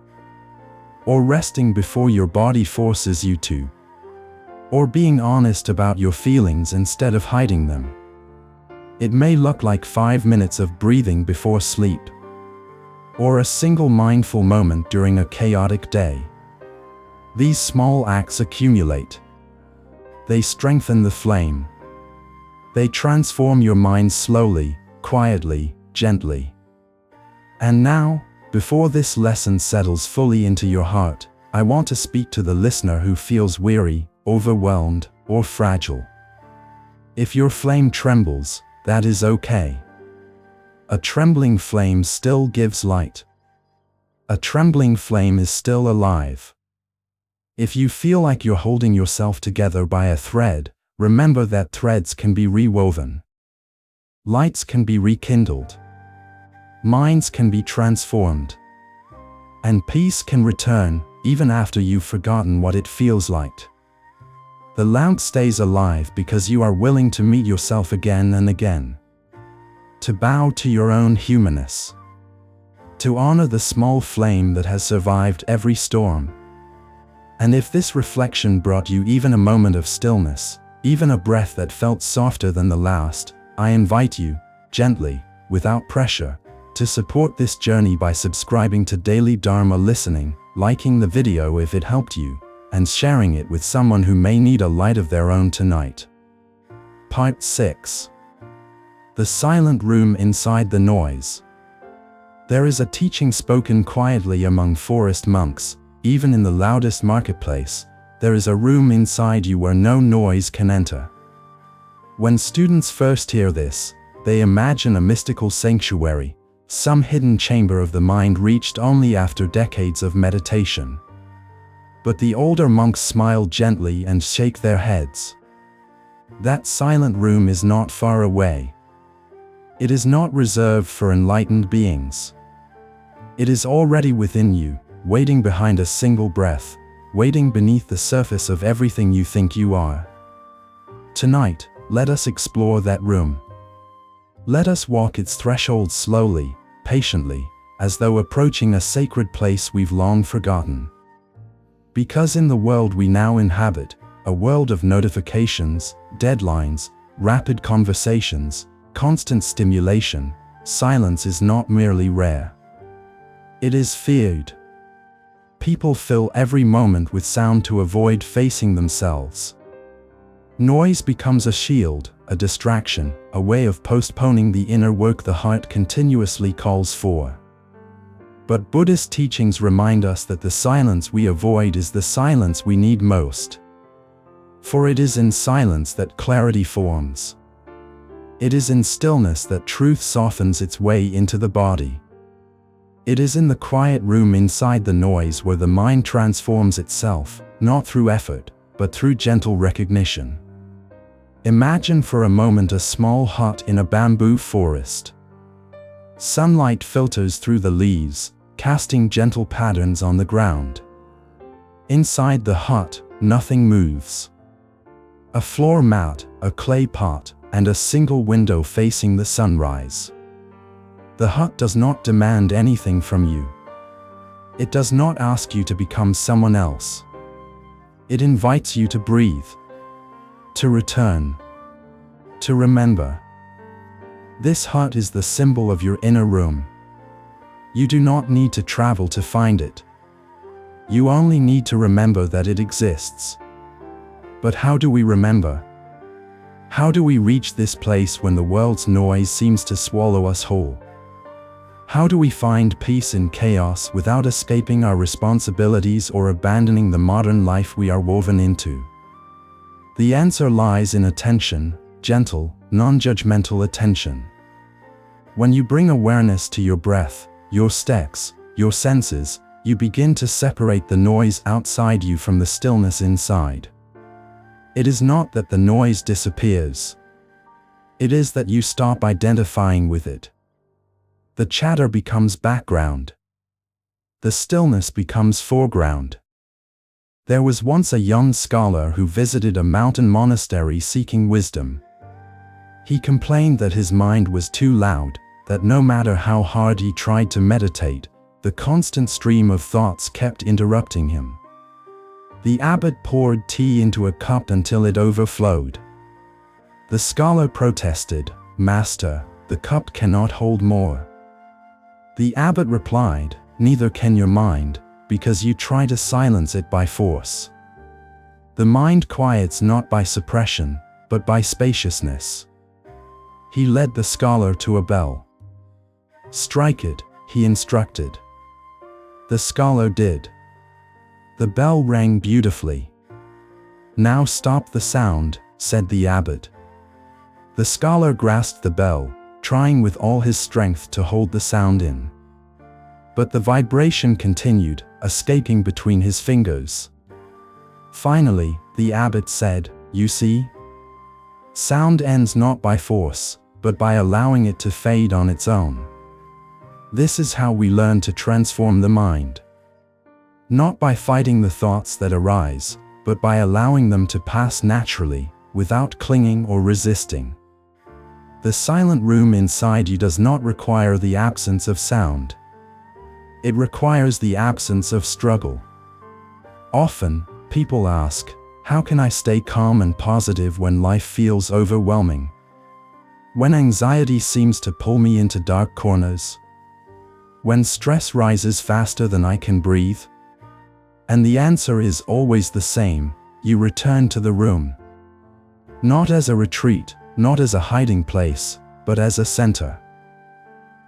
[SPEAKER 1] or resting before your body forces you to, or being honest about your feelings instead of hiding them. It may look like 5 minutes of breathing before sleep, or a single mindful moment during a chaotic day. These small acts accumulate. They strengthen the flame. They transform your mind slowly, quietly, gently. And now, before this lesson settles fully into your heart, I want to speak to the listener who feels weary, overwhelmed, or fragile. If your flame trembles, that is okay. A trembling flame still gives light. A trembling flame is still alive. If you feel like you're holding yourself together by a thread, remember that threads can be rewoven. Lights can be rekindled. Minds can be transformed. And peace can return, even after you've forgotten what it feels like. The lamp stays alive because you are willing to meet yourself again and again. To bow to your own humanness. To honor the small flame that has survived every storm. And if this reflection brought you even a moment of stillness, even a breath that felt softer than the last, I invite you, gently, without pressure, to support this journey by subscribing to Daily Dharma Listening, liking the video if it helped you, and sharing it with someone who may need a light of their own tonight. Part 6. The silent room inside the noise. There is a teaching spoken quietly among forest monks. Even in the loudest marketplace, there is a room inside you where no noise can enter. When students first hear this, they imagine a mystical sanctuary, some hidden chamber of the mind reached only after decades of meditation. But the older monks smile gently and shake their heads. That silent room is not far away. It is not reserved for enlightened beings. It is already within you, waiting behind a single breath, waiting beneath the surface of everything you think you are. Tonight, let us explore that room. Let us walk its threshold slowly, patiently, as though approaching a sacred place we've long forgotten. Because in the world we now inhabit, a world of notifications, deadlines, rapid conversations, constant stimulation, silence is not merely rare. It is feared. People fill every moment with sound to avoid facing themselves. Noise becomes a shield, a distraction, a way of postponing the inner work the heart continuously calls for. But Buddhist teachings remind us that the silence we avoid is the silence we need most. For it is in silence that clarity forms. It is in stillness that truth softens its way into the body. It is in the quiet room inside the noise where the mind transforms itself, not through effort, but through gentle recognition. Imagine for a moment a small hut in a bamboo forest. Sunlight filters through the leaves, casting gentle patterns on the ground. Inside the hut, nothing moves. A floor mat, a clay pot, and a single window facing the sunrise. The hut does not demand anything from you. It does not ask you to become someone else. It invites you to breathe, to return, to remember. This hut is the symbol of your inner room. You do not need to travel to find it. You only need to remember that it exists. But how do we remember? How do we reach this place when the world's noise seems to swallow us whole? How do we find peace in chaos without escaping our responsibilities or abandoning the modern life we are woven into? The answer lies in attention, gentle, non-judgmental attention. When you bring awareness to your breath, your steps, your senses, you begin to separate the noise outside you from the stillness inside. It is not that the noise disappears. It is that you stop identifying with it. The chatter becomes background. The stillness becomes foreground. There was once a young scholar who visited a mountain monastery seeking wisdom. He complained that his mind was too loud, that no matter how hard he tried to meditate, the constant stream of thoughts kept interrupting him. The abbot poured tea into a cup until it overflowed. The scholar protested, "Master, the cup cannot hold more." The abbot replied, "Neither can your mind, because you try to silence it by force. The mind quiets not by suppression, but by spaciousness." He led the scholar to a bell. "Strike it," he instructed. The scholar did. The bell rang beautifully. "Now stop the sound," said the abbot. The scholar grasped the bell, trying with all his strength to hold the sound in. But the vibration continued, escaping between his fingers. Finally, the abbot said, "You see? Sound ends not by force, but by allowing it to fade on its own." This is how we learn to transform the mind. Not by fighting the thoughts that arise, but by allowing them to pass naturally, without clinging or resisting. The silent room inside you does not require the absence of sound. It requires the absence of struggle. Often, people ask, "How can I stay calm and positive when life feels overwhelming? When anxiety seems to pull me into dark corners? When stress rises faster than I can breathe?" And the answer is always the same: you return to the room. Not as a retreat, not as a hiding place, but as a center.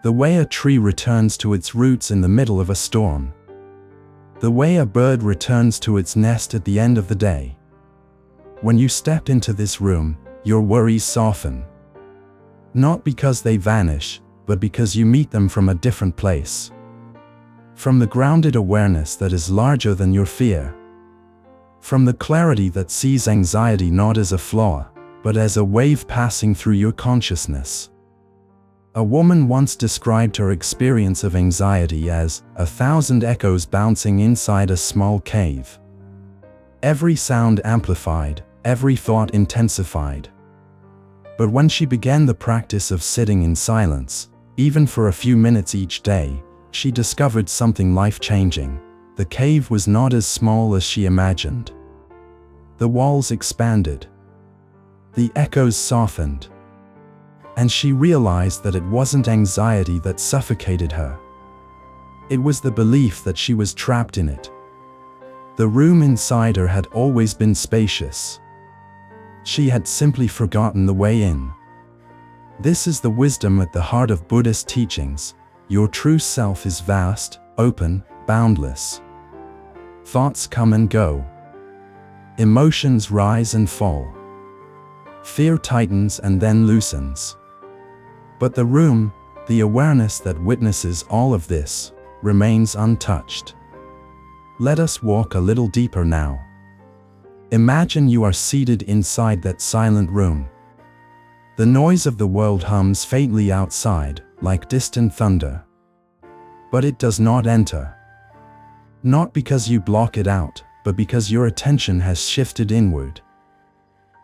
[SPEAKER 1] The way a tree returns to its roots in the middle of a storm. The way a bird returns to its nest at the end of the day. When you step into this room, your worries soften. Not because they vanish, but because you meet them from a different place. From the grounded awareness that is larger than your fear. From the clarity that sees anxiety not as a flaw, but as a wave passing through your consciousness. A woman once described her experience of anxiety as 1,000 echoes bouncing inside a small cave. Every sound amplified, every thought intensified. But when she began the practice of sitting in silence, even for a few minutes each day, she discovered something life-changing. The cave was not as small as she imagined. The walls expanded. The echoes softened. And she realized that it wasn't anxiety that suffocated her. It was the belief that she was trapped in it. The room inside her had always been spacious. She had simply forgotten the way in. This is the wisdom at the heart of Buddhist teachings. Your true self is vast, open, boundless. Thoughts come and go. Emotions rise and fall. Fear tightens and then loosens. But the room, the awareness that witnesses all of this, remains untouched. Let us walk a little deeper now. Imagine you are seated inside that silent room. The noise of the world hums faintly outside, like distant thunder. But it does not enter. Not because you block it out, but because your attention has shifted inward.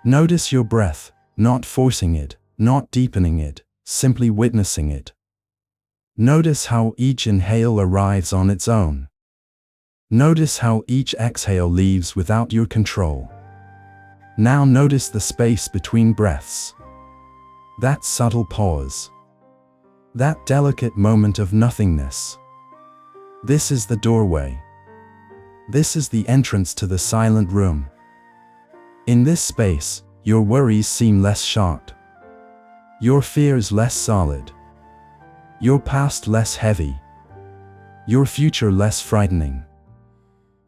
[SPEAKER 1] Notice your breath, not forcing it, not deepening it, simply witnessing it. Notice how each inhale arrives on its own. Notice how each exhale leaves without your control. Now notice the space between breaths. That subtle pause. That delicate moment of nothingness. This is the doorway. This is the entrance to the silent room. In this space, your worries seem less sharp. Your fears less solid. Your past less heavy. Your future less frightening.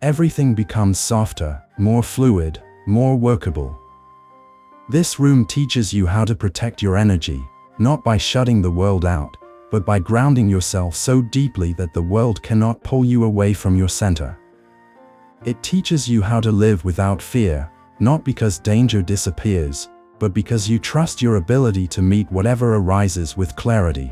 [SPEAKER 1] Everything becomes softer, more fluid, more workable. This room teaches you how to protect your energy, not by shutting the world out, but by grounding yourself so deeply that the world cannot pull you away from your center. It teaches you how to live without fear, not because danger disappears, but because you trust your ability to meet whatever arises with clarity.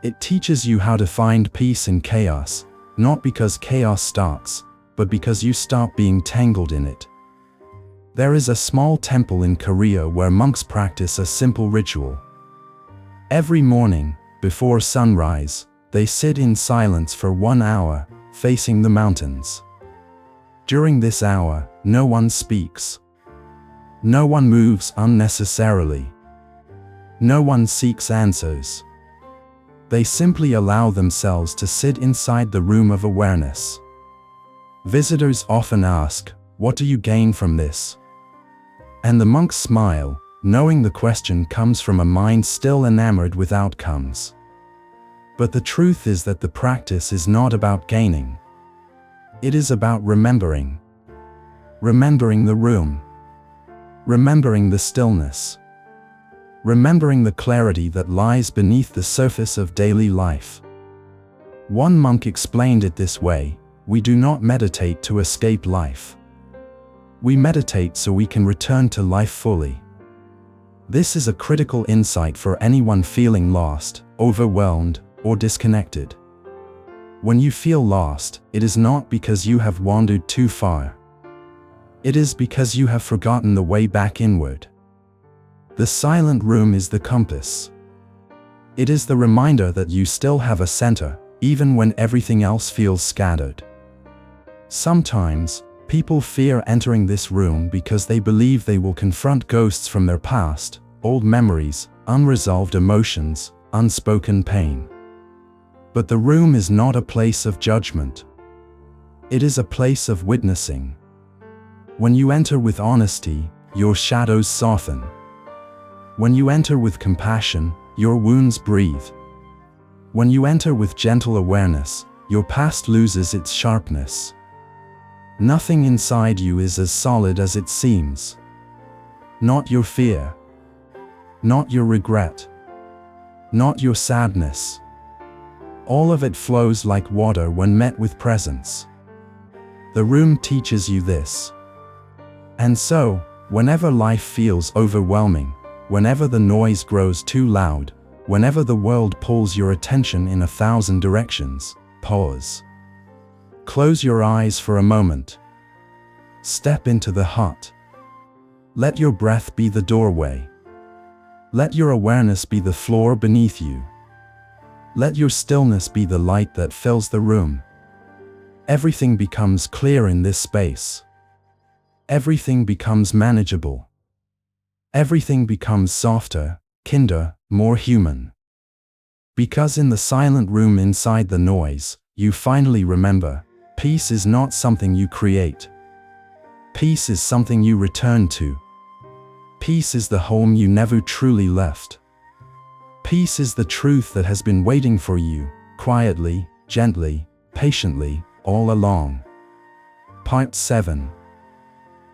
[SPEAKER 1] It teaches you how to find peace in chaos, not because chaos starts, but because you stop being tangled in it. There is a small temple in Korea where monks practice a simple ritual. Every morning, before sunrise, they sit in silence for 1 hour, facing the mountains. During this hour, no one speaks. No one moves unnecessarily. No one seeks answers. They simply allow themselves to sit inside the room of awareness. Visitors often ask, "What do you gain from this?" And the monks smile, knowing the question comes from a mind still enamored with outcomes. But the truth is that the practice is not about gaining. It is about remembering. Remembering the room. Remembering the stillness. Remembering the clarity that lies beneath the surface of daily life. One monk explained it this way: we do not meditate to escape life. We meditate so we can return to life fully. This is a critical insight for anyone feeling lost, overwhelmed, or disconnected. When you feel lost, it is not because you have wandered too far. It is because you have forgotten the way back inward. The silent room is the compass. It is the reminder that you still have a center, even when everything else feels scattered. Sometimes, people fear entering this room because they believe they will confront ghosts from their past, old memories, unresolved emotions, unspoken pain. But the room is not a place of judgment. It is a place of witnessing. When you enter with honesty, your shadows soften. When you enter with compassion, your wounds breathe. When you enter with gentle awareness, your past loses its sharpness. Nothing inside you is as solid as it seems. Not your fear. Not your regret. Not your sadness. All of it flows like water when met with presence. The room teaches you this. And so, whenever life feels overwhelming, whenever the noise grows too loud, whenever the world pulls your attention in 1,000 directions, pause. Close your eyes for a moment. Step into the hut. Let your breath be the doorway. Let your awareness be the floor beneath you. Let your stillness be the light that fills the room. Everything becomes clear in this space. Everything becomes manageable. Everything becomes softer, kinder, more human. Because in the silent room inside the noise, you finally remember, peace is not something you create. Peace is something you return to. Peace is the home you never truly left. Peace is the truth that has been waiting for you, quietly, gently, patiently, all along. Part 7.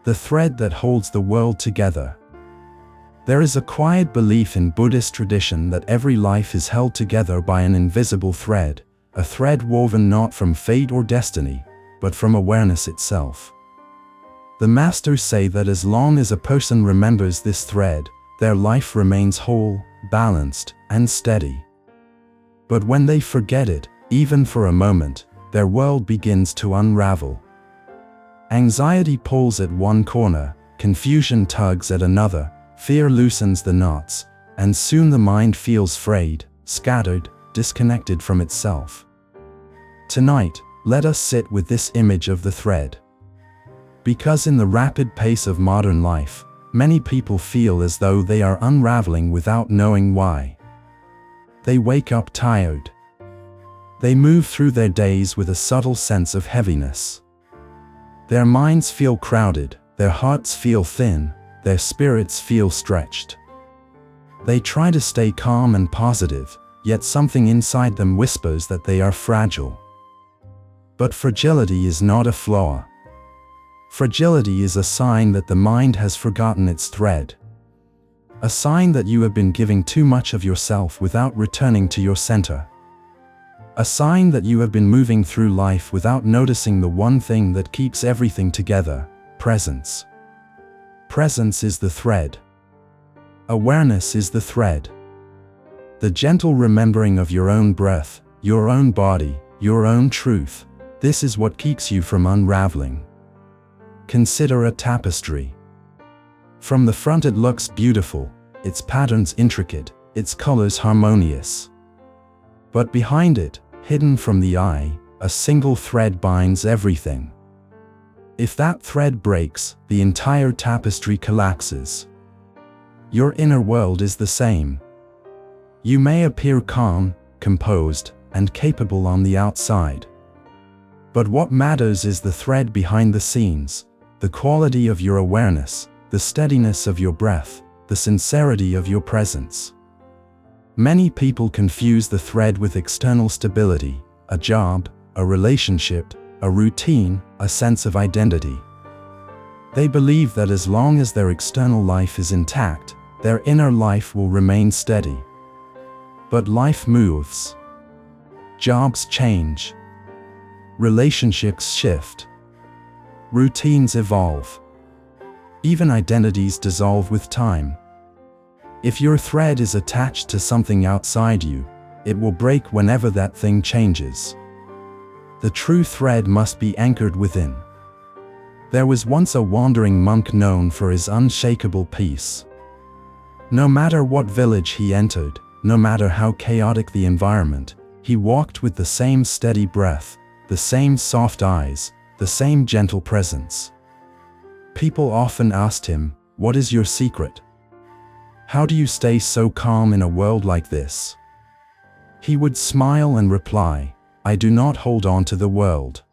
[SPEAKER 1] The thread that holds the world together. There is a quiet belief in Buddhist tradition that every life is held together by an invisible thread, a thread woven not from fate or destiny, but from awareness itself. The masters say that as long as a person remembers this thread, their life remains whole, balanced, and steady. But when they forget it, even for a moment, their world begins to unravel. Anxiety pulls at one corner, confusion tugs at another, fear loosens the knots, and soon the mind feels frayed, scattered, disconnected from itself. Tonight, let us sit with this image of the thread. Because in the rapid pace of modern life, many people feel as though they are unraveling without knowing why. They wake up tired. They move through their days with a subtle sense of heaviness. Their minds feel crowded, their hearts feel thin, their spirits feel stretched. They try to stay calm and positive, yet something inside them whispers that they are fragile. But fragility is not a flaw. Fragility is a sign that the mind has forgotten its thread. A sign that you have been giving too much of yourself without returning to your center. A sign that you have been moving through life without noticing the one thing that keeps everything together: presence. Presence is the thread. Awareness is the thread. The gentle remembering of your own breath, your own body, your own truth. This is what keeps you from unraveling. Consider a tapestry. From the front it looks beautiful, its patterns intricate, its colors harmonious. But behind it, hidden from the eye, a single thread binds everything. If that thread breaks, the entire tapestry collapses. Your inner world is the same. You may appear calm, composed, and capable on the outside. But what matters is the thread behind the scenes, the quality of your awareness, the steadiness of your breath, the sincerity of your presence. Many people confuse the thread with external stability, a job, a relationship, a routine, a sense of identity. They believe that as long as their external life is intact, their inner life will remain steady. But life moves. Jobs change. Relationships shift. Routines evolve. Even identities dissolve with time. If your thread is attached to something outside you, it will break whenever that thing changes. The true thread must be anchored within. There was once a wandering monk known for his unshakable peace. No matter what village he entered, no matter how chaotic the environment, he walked with the same steady breath, the same soft eyes, the same gentle presence. People often asked him, "What is your secret? How do you stay so calm in a world like this?" He would smile and reply, "I do not hold on to the world.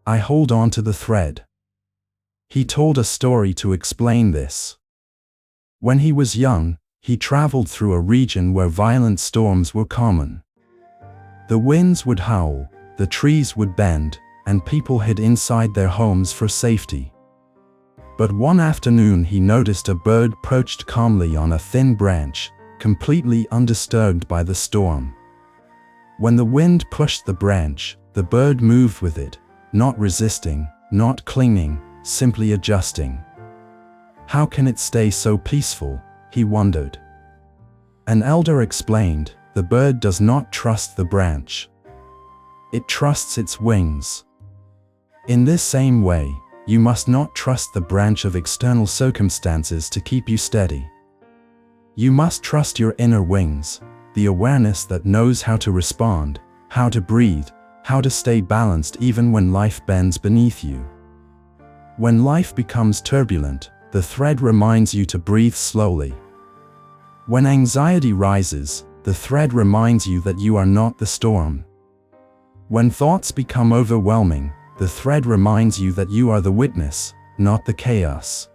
[SPEAKER 1] I hold on to the thread." He told a story to explain this. When he was young, he traveled through a region where violent storms were common. The winds would howl, the trees would bend, and people hid inside their homes for safety. But one afternoon he noticed a bird perched calmly on a thin branch, completely undisturbed by the storm. When the wind pushed the branch, the bird moved with it, not resisting, not clinging, simply adjusting. How can it stay so peaceful? He wondered. An elder explained, the bird does not trust the branch. It trusts its wings. In this same way, you must not trust the branch of external circumstances to keep you steady. You must trust your inner wings, the awareness that knows how to respond, how to breathe, how to stay balanced even when life bends beneath you. When life becomes turbulent, the thread reminds you to breathe slowly. When anxiety rises, the thread reminds you that you are not the storm. When thoughts become overwhelming, the thread reminds you that you are the witness, not the chaos.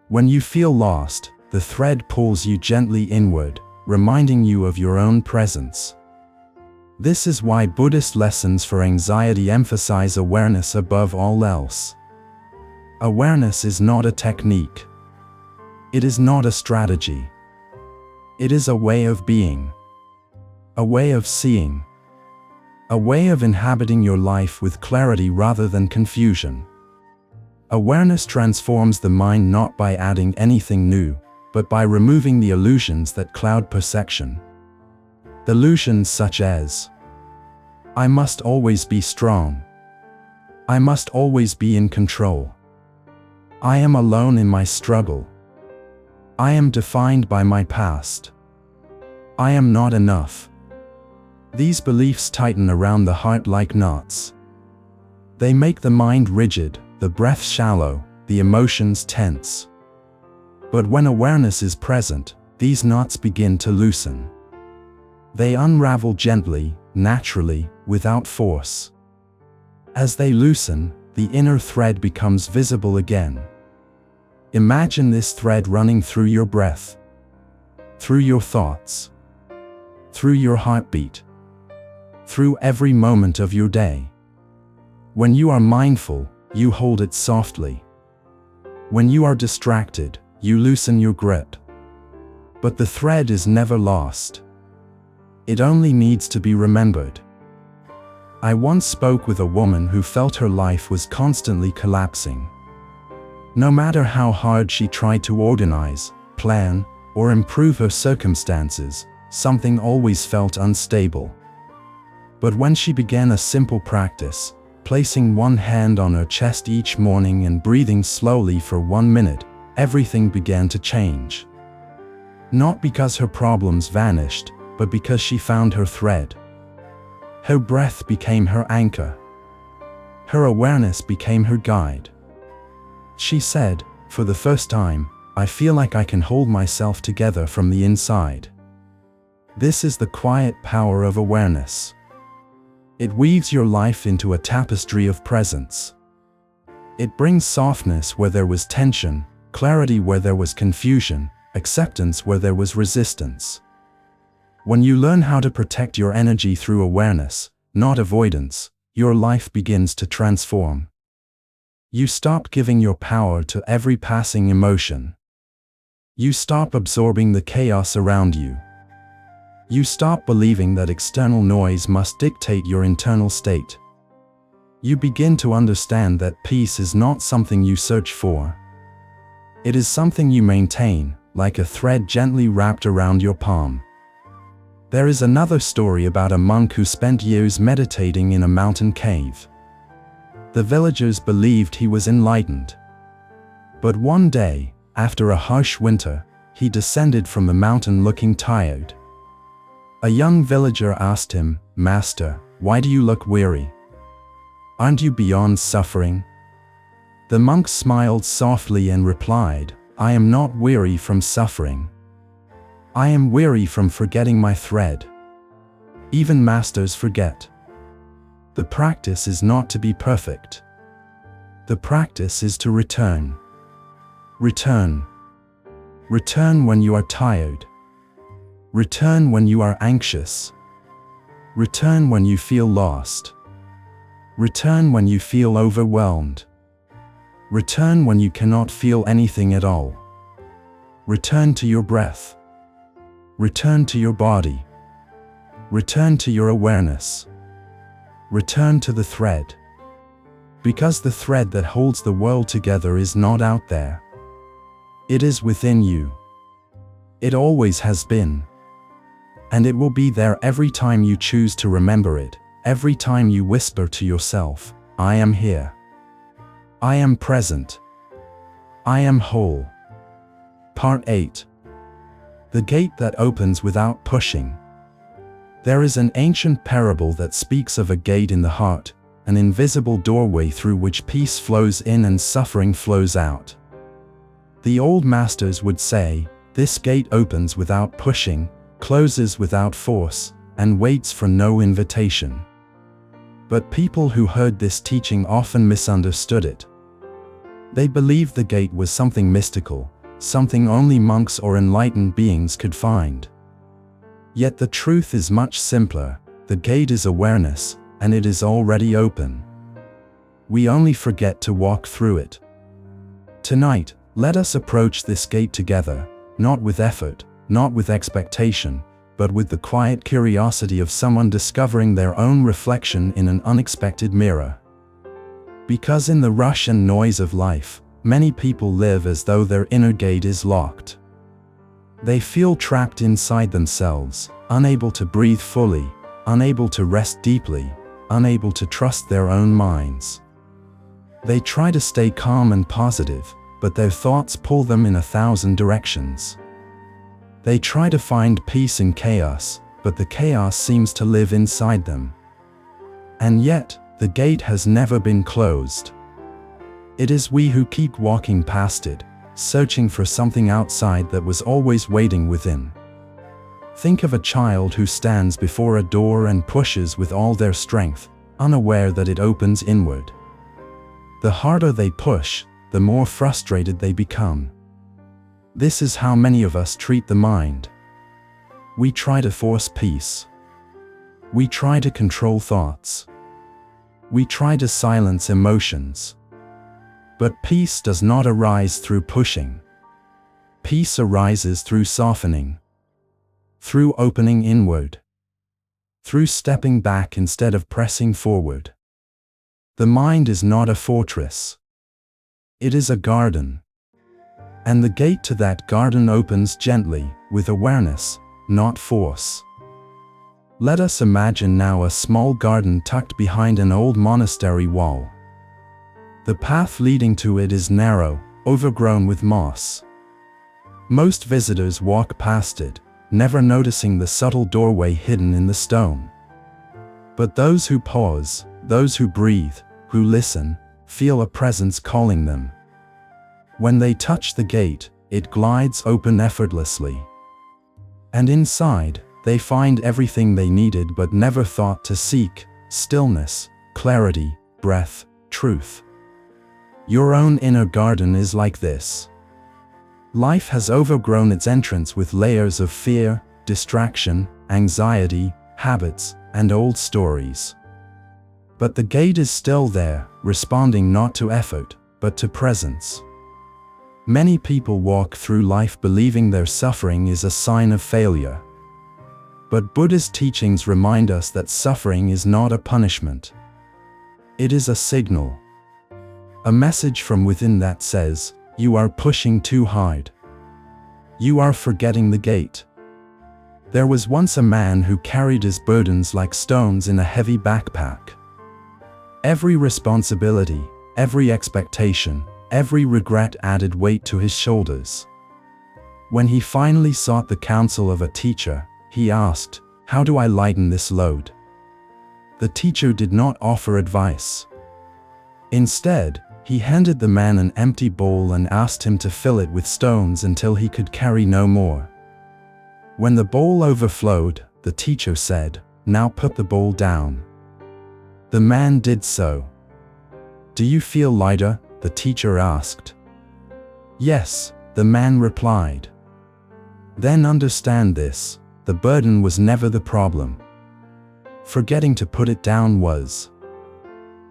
[SPEAKER 1] When you feel lost, the thread pulls you gently inward, reminding you of your own presence. This is why Buddhist lessons for anxiety emphasize awareness above all else. Awareness is not a technique. It is not a strategy. It is a way of being. A way of seeing. A way of inhabiting your life with clarity rather than confusion. Awareness transforms the mind not by adding anything new, but by removing the illusions that cloud perception. Illusions such as, I must always be strong. I must always be in control. I am alone in my struggle. I am defined by my past. I am not enough. These beliefs tighten around the heart like knots. They make the mind rigid, the breath shallow, the emotions tense. But when awareness is present, these knots begin to loosen. They unravel gently, naturally, without force. As they loosen, the inner thread becomes visible again. Imagine this thread running through your breath, through your thoughts, through your heartbeat, through every moment of your day. When you are mindful, you hold it softly. When you are distracted, you loosen your grip. But the thread is never lost. It only needs to be remembered. I once spoke with a woman who felt her life was constantly collapsing. No matter how hard she tried to organize, plan, or improve her circumstances, something always felt unstable. But when she began a simple practice, placing one hand on her chest each morning and breathing slowly for 1 minute, everything began to change. Not because her problems vanished, but because she found her thread. Her breath became her anchor. Her awareness became her guide. She said, for the first time, I feel like I can hold myself together from the inside. This is the quiet power of awareness. It weaves your life into a tapestry of presence. It brings softness where there was tension, clarity where there was confusion, acceptance where there was resistance. When you learn how to protect your energy through awareness, not avoidance, your life begins to transform. You stop giving your power to every passing emotion. You stop absorbing the chaos around you. You stop believing that external noise must dictate your internal state. You begin to understand that peace is not something you search for. It is something you maintain, like a thread gently wrapped around your palm. There is another story about a monk who spent years meditating in a mountain cave. The villagers believed he was enlightened. But one day, after a harsh winter, he descended from the mountain looking tired. A young villager asked him, "Master, why do you look weary? Aren't you beyond suffering?" The monk smiled softly and replied, "I am not weary from suffering. I am weary from forgetting my thread. Even masters forget." The practice is not to be perfect. The practice is to return. Return. Return when you are tired. Return when you are anxious. Return when you feel lost. Return when you feel overwhelmed. Return when you cannot feel anything at all. Return to your breath. Return to your body. Return to your awareness. Return to the thread. Because the thread that holds the world together is not out there. It is within you. It always has been. And it will be there every time you choose to remember it, every time you whisper to yourself, "I am here. I am present. I am whole." Part 8. The gate that opens without pushing. There is an ancient parable that speaks of a gate in the heart, an invisible doorway through which peace flows in and suffering flows out. The old masters would say, "This gate opens without pushing, closes without force, and waits for no invitation." But people who heard this teaching often misunderstood it. They believed the gate was something mystical, something only monks or enlightened beings could find. Yet the truth is much simpler. The gate is awareness, and it is already open. We only forget to walk through it. Tonight, let us approach this gate together, not with effort, not with expectation, but with the quiet curiosity of someone discovering their own reflection in an unexpected mirror. Because in the rush and noise of life, many people live as though their inner gate is locked. They feel trapped inside themselves, unable to breathe fully, unable to rest deeply, unable to trust their own minds. They try to stay calm and positive, but their thoughts pull them in 1,000 directions. They try to find peace in chaos, but the chaos seems to live inside them. And yet, the gate has never been closed. It is we who keep walking past it, searching for something outside that was always waiting within. Think of a child who stands before a door and pushes with all their strength, unaware that it opens inward. The harder they push, the more frustrated they become. This is how many of us treat the mind. We try to force peace. We try to control thoughts. We try to silence emotions. But peace does not arise through pushing. Peace arises through softening, through opening inward, through stepping back instead of pressing forward. The mind is not a fortress. It is a garden. And the gate to that garden opens gently, with awareness, not force. Let us imagine now a small garden tucked behind an old monastery wall. The path leading to it is narrow, overgrown with moss. Most visitors walk past it, never noticing the subtle doorway hidden in the stone. But those who pause, those who breathe, who listen, feel a presence calling them. When they touch the gate, it glides open effortlessly. And inside, they find everything they needed but never thought to seek: stillness, clarity, breath, truth. Your own inner garden is like this. Life has overgrown its entrance with layers of fear, distraction, anxiety, habits, and old stories. But the gate is still there, responding not to effort, but to presence. Many people walk through life believing their suffering is a sign of failure. But Buddhist teachings remind us that suffering is not a punishment. It is a signal. A message from within that says, you are pushing too hard. You are forgetting the gate. There was once a man who carried his burdens like stones in a heavy backpack. Every responsibility, every expectation, every regret added weight to his shoulders. When he finally sought the counsel of a teacher, he asked, "How do I lighten this load?" The teacher did not offer advice. Instead, he handed the man an empty bowl and asked him to fill it with stones until he could carry no more. When the bowl overflowed, the teacher said, "Now put the bowl down." The man did so. "Do you feel lighter?" the teacher asked. "Yes," the man replied. Then understand this, the burden was never the problem. Forgetting to put it down was.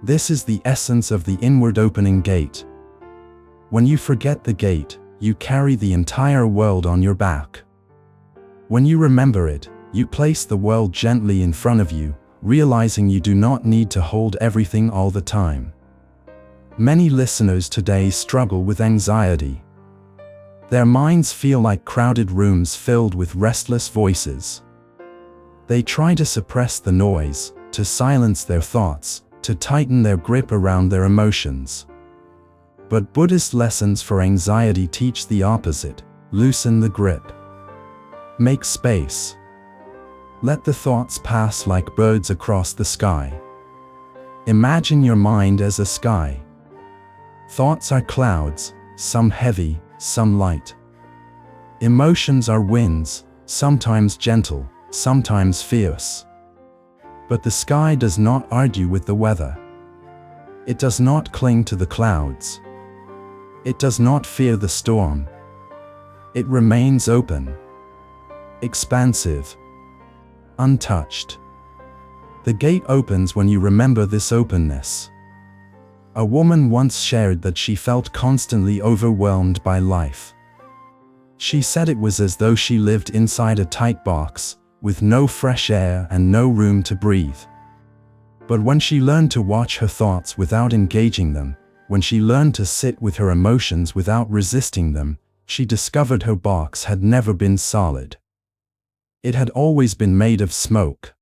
[SPEAKER 1] This is the essence of the inward opening gate. When you forget the gate, you carry the entire world on your back. When you remember it, you place the world gently in front of you, realizing you do not need to hold everything all the time. Many listeners today struggle with anxiety. Their minds feel like crowded rooms filled with restless voices. They try to suppress the noise, to silence their thoughts, to tighten their grip around their emotions. But Buddhist lessons for anxiety teach the opposite: loosen the grip. Make space. Let the thoughts pass like birds across the sky. Imagine your mind as a sky. Thoughts are clouds, some heavy, some light. Emotions are winds, sometimes gentle, sometimes fierce. But the sky does not argue with the weather. It does not cling to the clouds. It does not fear the storm. It remains open, expansive, untouched. The gate opens when you remember this openness. A woman once shared that she felt constantly overwhelmed by life. She said it was as though she lived inside a tight box, with no fresh air and no room to breathe. But when she learned to watch her thoughts without engaging them, when she learned to sit with her emotions without resisting them, she discovered her box had never been solid. It had always been made of smoke.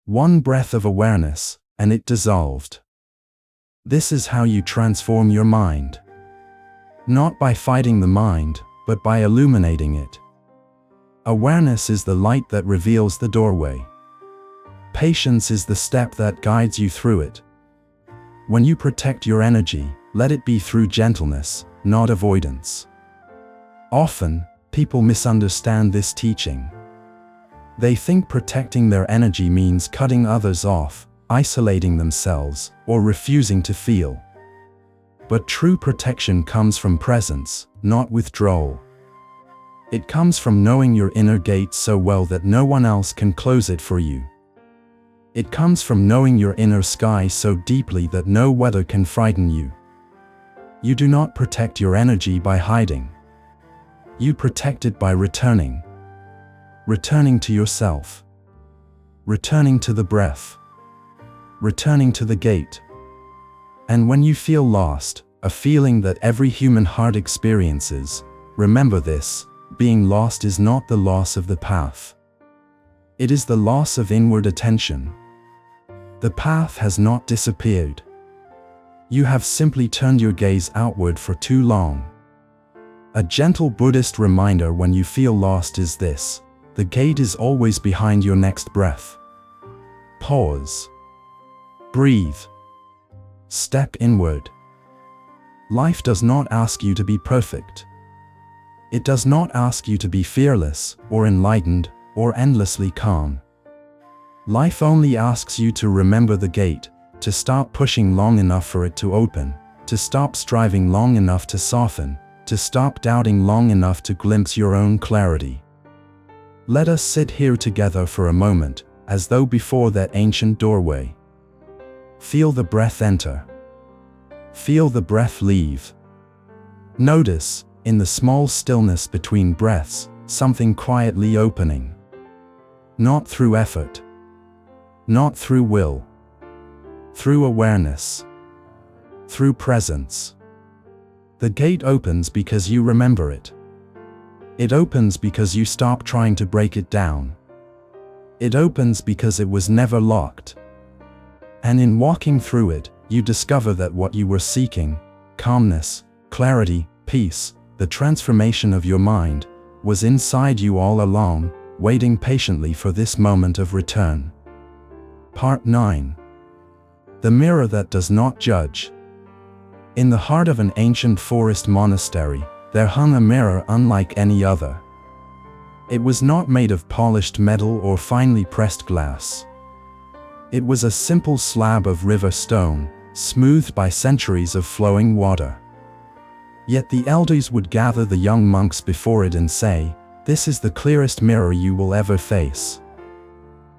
[SPEAKER 1] One breath of awareness, and it dissolved. This is how you transform your mind. Not by fighting the mind, but by illuminating it. Awareness is the light that reveals the doorway. Patience is the step that guides you through it. When you protect your energy, let it be through gentleness, not avoidance. Often, people misunderstand this teaching. They think protecting their energy means cutting others off, isolating themselves, or refusing to feel. But true protection comes from presence, not withdrawal. It comes from knowing your inner gate so well that no one else can close it for you. It comes from knowing your inner sky so deeply that no weather can frighten you. You do not protect your energy by hiding. You protect it by returning. Returning to yourself. Returning to the breath. Returning to the gate. And when you feel lost, a feeling that every human heart experiences, remember this: being lost is not the loss of the path. It is the loss of inward attention. The path has not disappeared. You have simply turned your gaze outward for too long. A gentle Buddhist reminder when you feel lost is this: the gate is always behind your next breath. Pause. Breathe. Step inward. Life does not ask you to be perfect. It does not ask you to be fearless, or enlightened, or endlessly calm. Life only asks you to remember the gate, to stop pushing long enough for it to open, to stop striving long enough to soften, to stop doubting long enough to glimpse your own clarity. Let us sit here together for a moment, as though before that ancient doorway. Feel the breath enter. Feel the breath leave. Notice, in the small stillness between breaths, something quietly opening. Not through effort. Not through will. Through awareness. Through presence. The gate opens because you remember it. It opens because you stop trying to break it down. It opens because it was never locked. And in walking through it, you discover that what you were seeking, calmness, clarity, peace, the transformation of your mind, was inside you all along, waiting patiently for this moment of return. Part 9. The mirror that does not judge. In the heart of an ancient forest monastery, there hung a mirror unlike any other. It was not made of polished metal or finely pressed glass. It was a simple slab of river stone, smoothed by centuries of flowing water. Yet the elders would gather the young monks before it and say, "This is the clearest mirror you will ever face."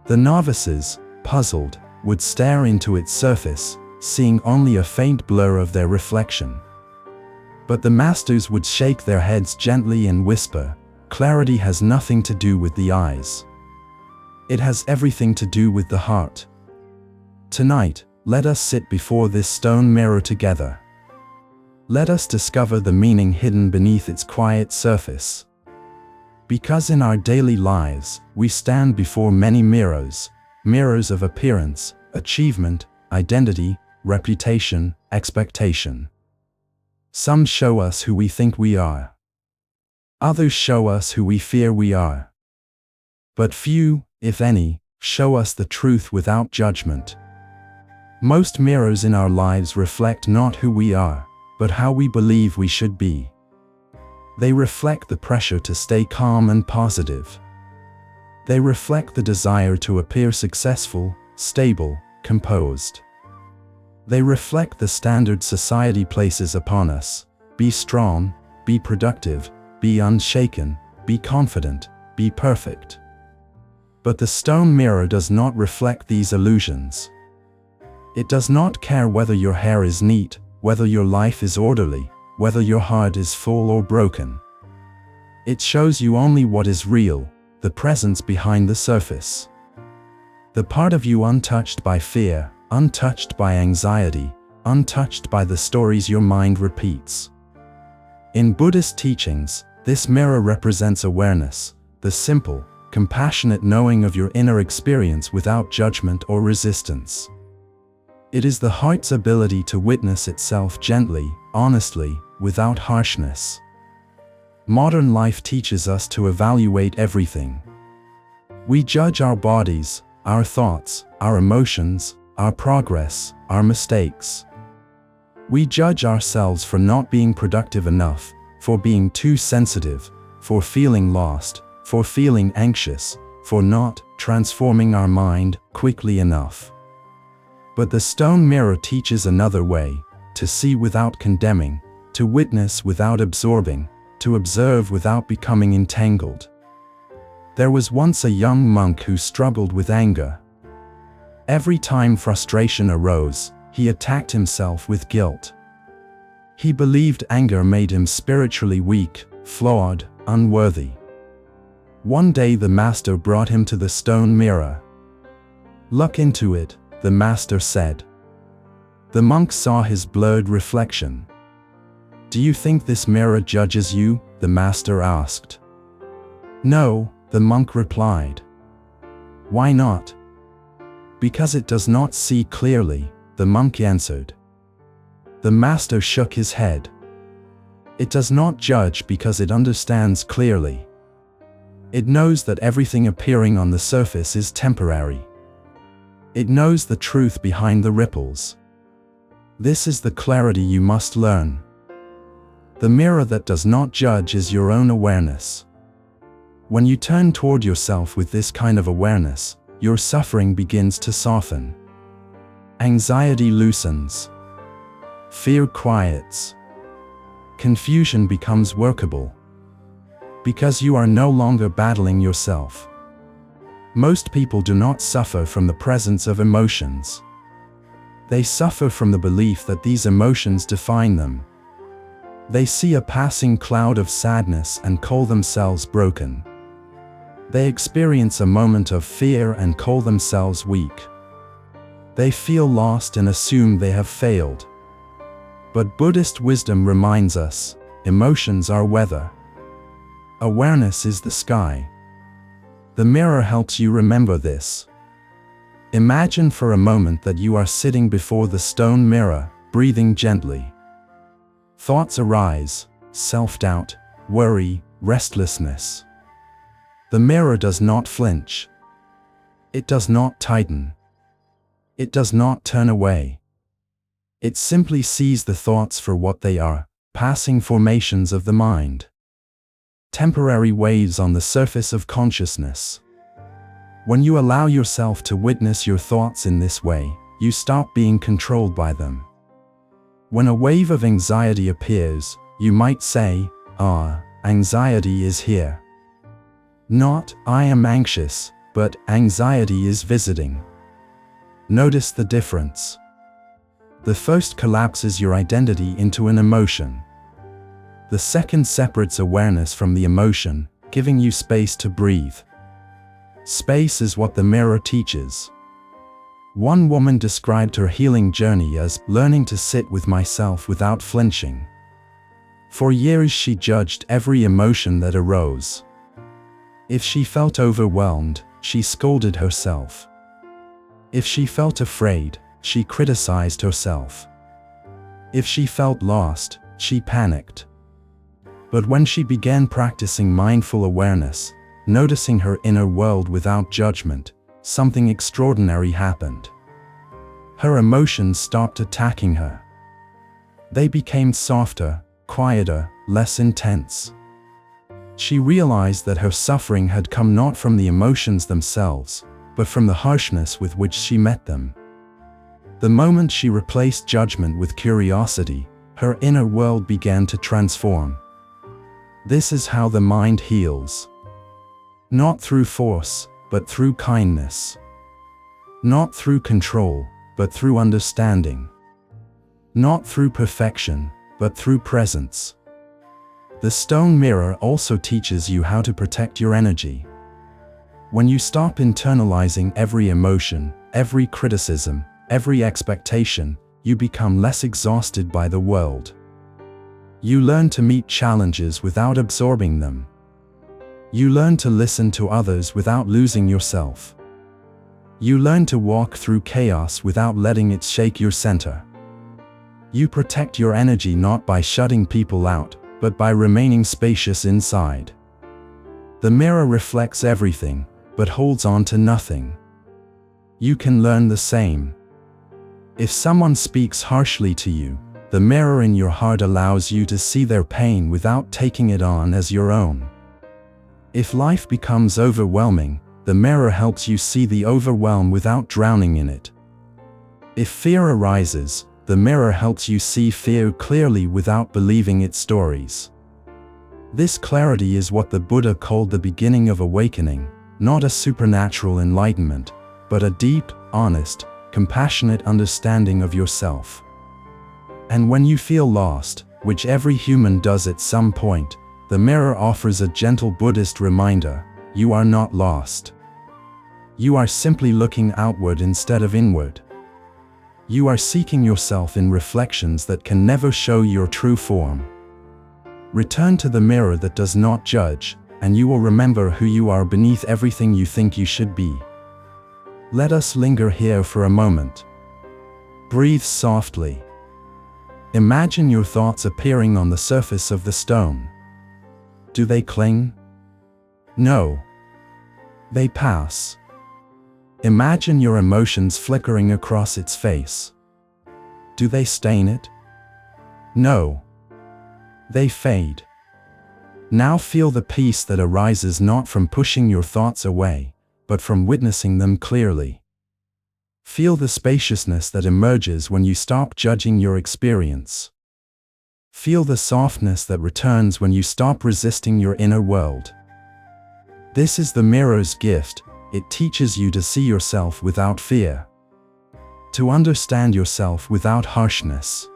[SPEAKER 1] The novices, puzzled, would stare into its surface, seeing only a faint blur of their reflection. But the masters would shake their heads gently and whisper, "Clarity has nothing to do with the eyes. It has everything to do with the heart." Tonight, let us sit before this stone mirror together. Let us discover the meaning hidden beneath its quiet surface. Because in our daily lives, we stand before many mirrors, mirrors of appearance, achievement, identity, reputation, expectation. Some show us who we think we are. Others show us who we fear we are. But few, if any, show us the truth without judgment. Most mirrors in our lives reflect not who we are, but how we believe we should be. They reflect the pressure to stay calm and positive. They reflect the desire to appear successful, stable, composed. They reflect the standard society places upon us: be strong, be productive, be unshaken, be confident, be perfect. But the stone mirror does not reflect these illusions. It does not care whether your hair is neat, whether your life is orderly, whether your heart is full or broken. It shows you only what is real, the presence behind the surface. The part of you untouched by fear, untouched by anxiety, untouched by the stories your mind repeats. In Buddhist teachings, this mirror represents awareness, the simple, compassionate knowing of your inner experience without judgment or resistance. It is the heart's ability to witness itself gently, honestly, without harshness. Modern life teaches us to evaluate everything. We judge our bodies, our thoughts, our emotions, our progress, our mistakes. We judge ourselves for not being productive enough, for being too sensitive, for feeling lost, for feeling anxious, for not transforming our mind quickly enough. But the stone mirror teaches another way, to see without condemning, to witness without absorbing, to observe without becoming entangled. There was once a young monk who struggled with anger. Every time frustration arose, he attacked himself with guilt. He believed anger made him spiritually weak, flawed, unworthy. One day the master brought him to the stone mirror. "Look into it," the master said. The monk saw his blurred reflection. "Do you think this mirror judges you?" the master asked. "No," the monk replied. "Why not?" "Because it does not see clearly," the monk answered. The master shook his head. "It does not judge because it understands clearly. It knows that everything appearing on the surface is temporary. It knows the truth behind the ripples. This is the clarity you must learn. The mirror that does not judge is your own awareness. When you turn toward yourself with this kind of awareness, your suffering begins to soften. Anxiety loosens. Fear quiets. Confusion becomes workable. Because you are no longer battling yourself. Most people do not suffer from the presence of emotions. They suffer from the belief that these emotions define them. They see a passing cloud of sadness and call themselves broken. They experience a moment of fear and call themselves weak. They feel lost and assume they have failed. But Buddhist wisdom reminds us, emotions are weather. Awareness is the sky. The mirror helps you remember this. Imagine for a moment that you are sitting before the stone mirror, breathing gently. Thoughts arise, self-doubt, worry, restlessness. The mirror does not flinch. It does not tighten. It does not turn away. It simply sees the thoughts for what they are, passing formations of the mind. Temporary waves on the surface of consciousness. When you allow yourself to witness your thoughts in this way, you stop being controlled by them. When a wave of anxiety appears, you might say, anxiety is here. Not, I am anxious, but anxiety is visiting. Notice the difference. The first collapses your identity into an emotion. The second separates awareness from the emotion, giving you space to breathe. Space is what the mirror teaches. One woman described her healing journey as learning to sit with myself without flinching. For years she judged every emotion that arose. If she felt overwhelmed, she scolded herself. If she felt afraid, she criticized herself. If she felt lost, she panicked. But when she began practicing mindful awareness, noticing her inner world without judgment, something extraordinary happened. Her emotions stopped attacking her. They became softer, quieter, less intense. She realized that her suffering had come not from the emotions themselves, but from the harshness with which she met them. The moment she replaced judgment with curiosity, her inner world began to transform. This is how the mind heals. Not through force, but through kindness. Not through control, but through understanding. Not through perfection, but through presence. The stone mirror also teaches you how to protect your energy. When you stop internalizing every emotion, every criticism, every expectation, you become less exhausted by the world. You learn to meet challenges without absorbing them. You learn to listen to others without losing yourself. You learn to walk through chaos without letting it shake your center. You protect your energy not by shutting people out, but by remaining spacious inside. The mirror reflects everything, but holds on to nothing. You can learn the same. If someone speaks harshly to you, the mirror in your heart allows you to see their pain without taking it on as your own. If life becomes overwhelming, the mirror helps you see the overwhelm without drowning in it. If fear arises, the mirror helps you see fear clearly without believing its stories. This clarity is what the Buddha called the beginning of awakening, not a supernatural enlightenment, but a deep, honest, compassionate understanding of yourself. And when you feel lost, which every human does at some point, the mirror offers a gentle Buddhist reminder: you are not lost. You are simply looking outward instead of inward. You are seeking yourself in reflections that can never show your true form. Return to the mirror that does not judge, and you will remember who you are beneath everything you think you should be. Let us linger here for a moment. Breathe softly. Imagine your thoughts appearing on the surface of the stone. Do they cling? No. They pass. Imagine your emotions flickering across its face. Do they stain it? No. They fade. Now feel the peace that arises not from pushing your thoughts away, but from witnessing them clearly. Feel the spaciousness that emerges when you stop judging your experience. Feel the softness that returns when you stop resisting your inner world. This is the mirror's gift. It teaches you to see yourself without fear, to understand yourself without harshness,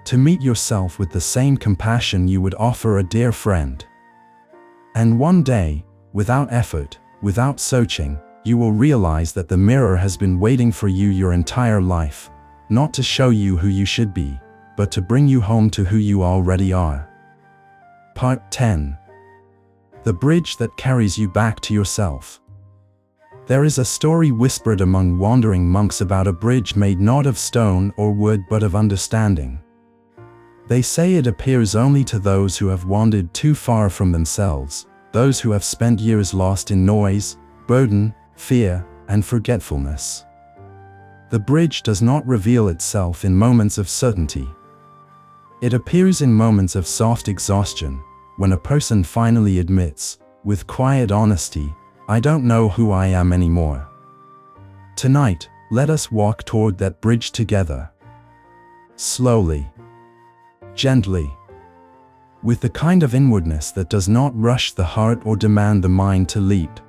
[SPEAKER 1] to meet yourself with the same compassion you would offer a dear friend. And one day, without effort, without searching, you will realize that the mirror has been waiting for you your entire life, not to show you who you should be, but to bring you home to who you already are. Part 10. The bridge that carries you back to yourself. There is a story whispered among wandering monks about a bridge made not of stone or wood but of understanding. They say it appears only to those who have wandered too far from themselves, those who have spent years lost in noise, burden, fear, and forgetfulness. The bridge does not reveal itself in moments of certainty. It appears in moments of soft exhaustion, when a person finally admits, with quiet honesty, "I don't know who I am anymore." Tonight, let us walk toward that bridge together. Slowly. Gently. With the kind of inwardness that does not rush the heart or demand the mind to leap.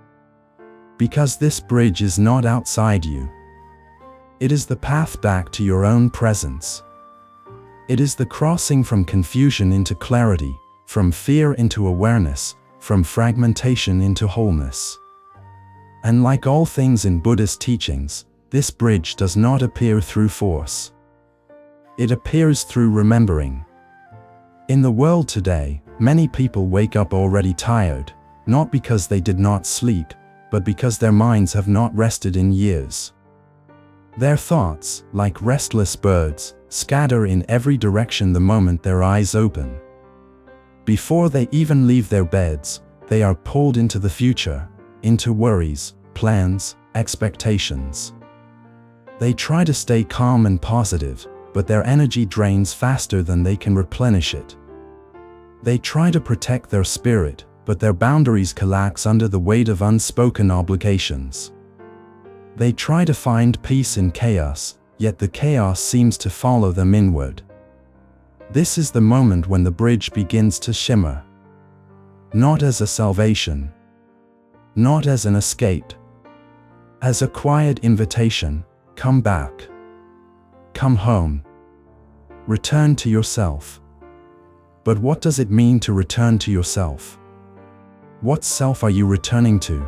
[SPEAKER 1] Because this bridge is not outside you. It is the path back to your own presence. It is the crossing from confusion into clarity, from fear into awareness, from fragmentation into wholeness. And like all things in Buddhist teachings, this bridge does not appear through force. It appears through remembering. In the world today, many people wake up already tired, not because they did not sleep, but because their minds have not rested in years. Their thoughts, like restless birds, scatter in every direction the moment their eyes open. Before they even leave their beds, they are pulled into the future, into worries, plans, expectations. They try to stay calm and positive, but their energy drains faster than they can replenish it. They try to protect their spirit, but their boundaries collapse under the weight of unspoken obligations. They try to find peace in chaos, yet the chaos seems to follow them inward. This is the moment when the bridge begins to shimmer. Not as a salvation. Not as an escape. As a quiet invitation, come back. Come home. Return to yourself. But what does it mean to return to yourself? What self are you returning to?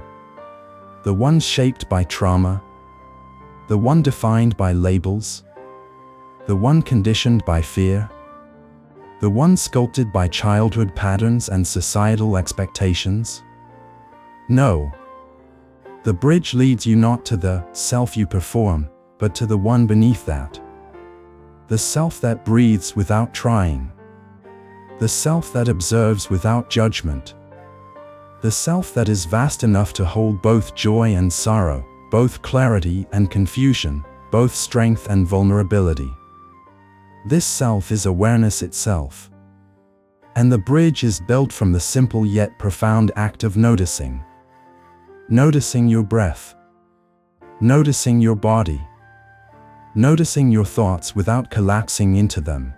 [SPEAKER 1] The one shaped by trauma? The one defined by labels? The one conditioned by fear? The one sculpted by childhood patterns and societal expectations? No. The bridge leads you not to the self you perform, but to the one beneath that. The self that breathes without trying. The self that observes without judgment. The self that is vast enough to hold both joy and sorrow, both clarity and confusion, both strength and vulnerability. This self is awareness itself. And the bridge is built from the simple yet profound act of noticing. Noticing your breath. Noticing your body. Noticing your thoughts without collapsing into them.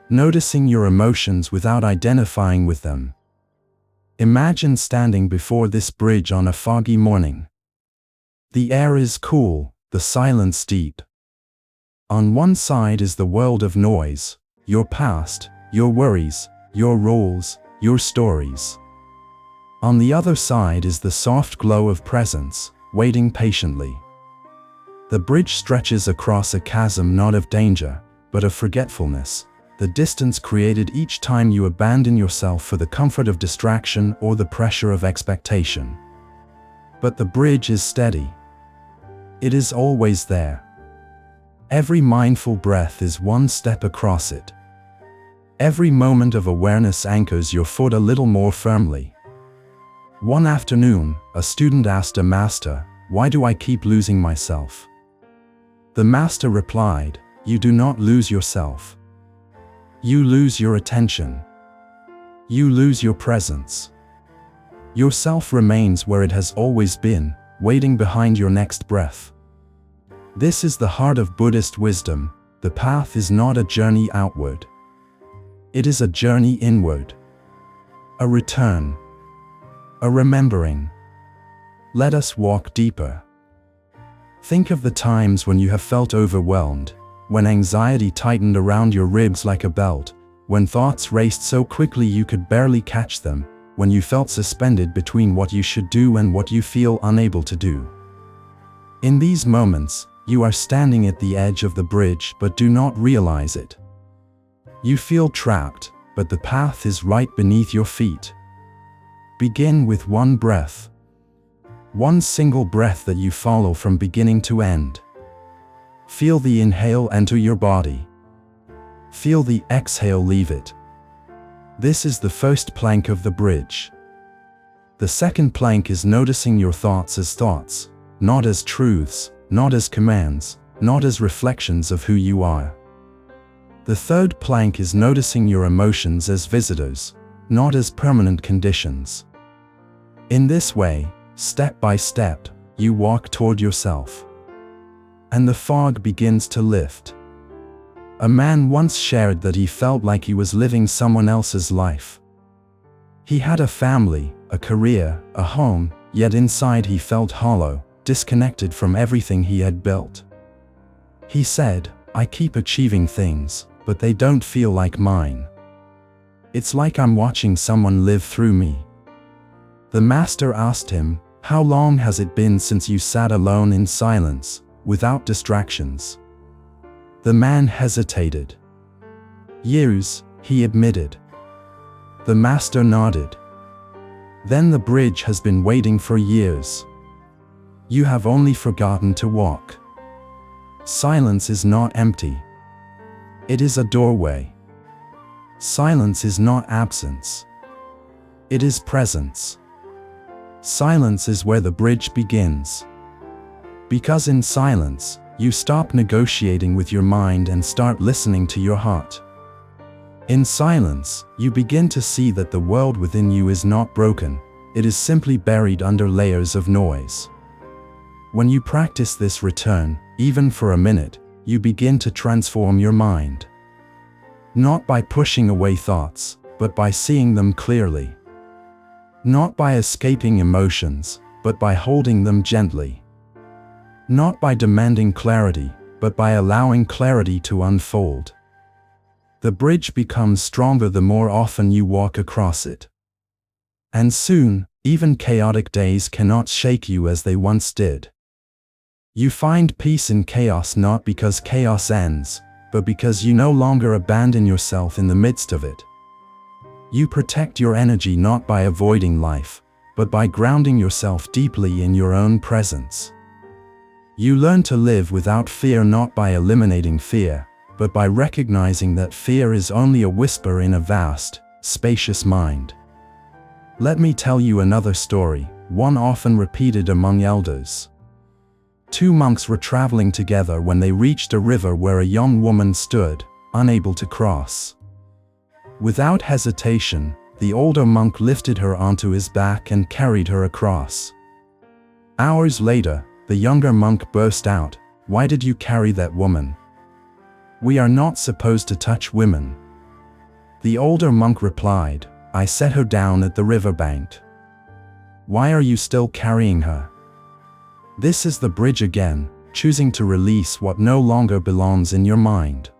[SPEAKER 1] Noticing your emotions without identifying with them. Imagine standing before this bridge on a foggy morning. The air is cool, the silence deep. On one side is the world of noise, your past, your worries, your roles, your stories. On the other side is the soft glow of presence, waiting patiently. The bridge stretches across a chasm not of danger, but of forgetfulness, the distance created each time you abandon yourself for the comfort of distraction or the pressure of expectation. But the bridge is steady. It is always there. Every mindful breath is one step across it. Every moment of awareness anchors your foot a little more firmly. One afternoon, a student asked a master, "Why do I keep losing myself?" The master replied, "You do not lose yourself. You lose your attention. You lose your presence. Yourself remains where it has always been, waiting behind your next breath." This is the heart of Buddhist wisdom. The path is not a journey outward. It is a journey inward. A return. A remembering. Let us walk deeper. Think of the times when you have felt overwhelmed, when anxiety tightened around your ribs like a belt, when thoughts raced so quickly you could barely catch them, when you felt suspended between what you should do and what you feel unable to do. In these moments, you are standing at the edge of the bridge but do not realize it. You feel trapped, but the path is right beneath your feet. Begin with one breath. One single breath that you follow from beginning to end. Feel the inhale enter your body. Feel the exhale leave it. This is the first plank of the bridge. The second plank is noticing your thoughts as thoughts, not as truths, not as commands, not as reflections of who you are. The third plank is noticing your emotions as visitors, not as permanent conditions. In this way, step by step, you walk toward yourself. And the fog begins to lift. A man once shared that he felt like he was living someone else's life. He had a family, a career, a home, yet inside he felt hollow, disconnected from everything he had built. He said, "I keep achieving things, but they don't feel like mine. It's like I'm watching someone live through me." The master asked him, "How long has it been since you sat alone in silence, without distractions?" The man hesitated. "Years," he admitted. The master nodded. "Then the bridge has been waiting for years. You have only forgotten to walk." Silence is not empty. It is a doorway. Silence is not absence. It is presence. Silence is where the bridge begins. Because in silence, you stop negotiating with your mind and start listening to your heart. In silence, you begin to see that the world within you is not broken, it is simply buried under layers of noise. When you practice this return, even for a minute, you begin to transform your mind. Not by pushing away thoughts, but by seeing them clearly. Not by escaping emotions, but by holding them gently. Not by demanding clarity, but by allowing clarity to unfold. The bridge becomes stronger the more often you walk across it. And soon, Even chaotic days cannot shake you as they once did. You find peace in chaos not because chaos ends, but because you no longer abandon yourself in the midst of it. You protect your energy not by avoiding life, but by grounding yourself deeply in your own presence. You learn to live without fear not by eliminating fear, but by recognizing that fear is only a whisper in a vast, spacious mind. Let me tell you another story, one often repeated among elders. Two monks were traveling together when they reached a river where a young woman stood, unable to cross. Without hesitation, the older monk lifted her onto his back and carried her across. Hours later, the younger monk burst out, "Why did you carry that woman? We are not supposed to touch women." The older monk replied, "I set her down at the riverbank. Why are you still carrying her?" This is the bridge again, choosing to release what no longer belongs in your mind.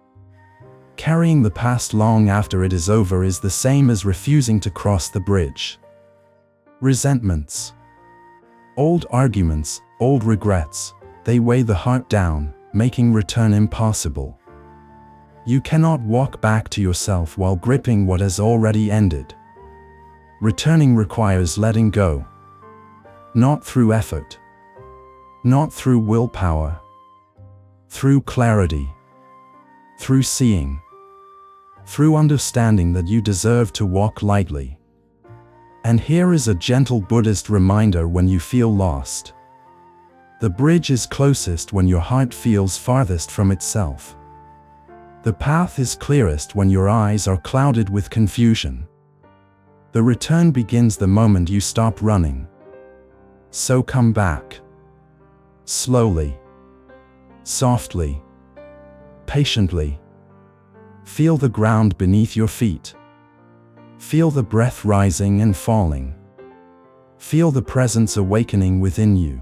[SPEAKER 1] Carrying the past long after it is over is the same as refusing to cross the bridge. Resentments. Old arguments, old regrets, they weigh the heart down, making return impossible. You cannot walk back to yourself while gripping what has already ended. Returning requires letting go. Not through effort. Not through willpower. Through clarity. Through seeing. Through understanding that you deserve to walk lightly. And here is a gentle Buddhist reminder when you feel lost. The bridge is closest when your heart feels farthest from itself. The path is clearest when your eyes are clouded with confusion. The return begins the moment you stop running. So come back. Slowly. Softly. Patiently. Feel the ground beneath your feet. Feel the breath rising and falling. Feel the presence awakening within you.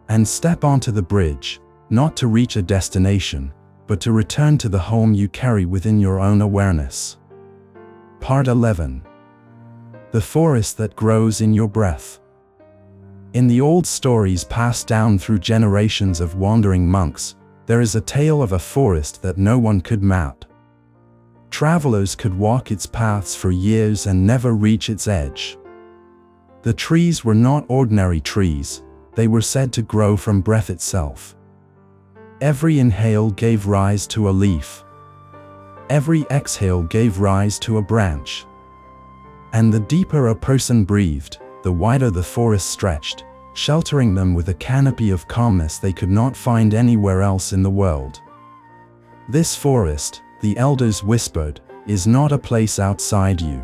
[SPEAKER 1] And step onto the bridge, not to reach a destination, but to return to the home you carry within your own awareness. Part 11. The forest that grows in your breath. In the old stories passed down through generations of wandering monks, there is a tale of a forest that no one could map. Travelers could walk its paths for years and never reach its edge. The trees were not ordinary trees, they were said to grow from breath itself. Every inhale gave rise to a leaf. Every exhale gave rise to a branch. And the deeper a person breathed, the wider the forest stretched, sheltering them with a canopy of calmness they could not find anywhere else in the world. This forest, the elders whispered, is not a place outside you.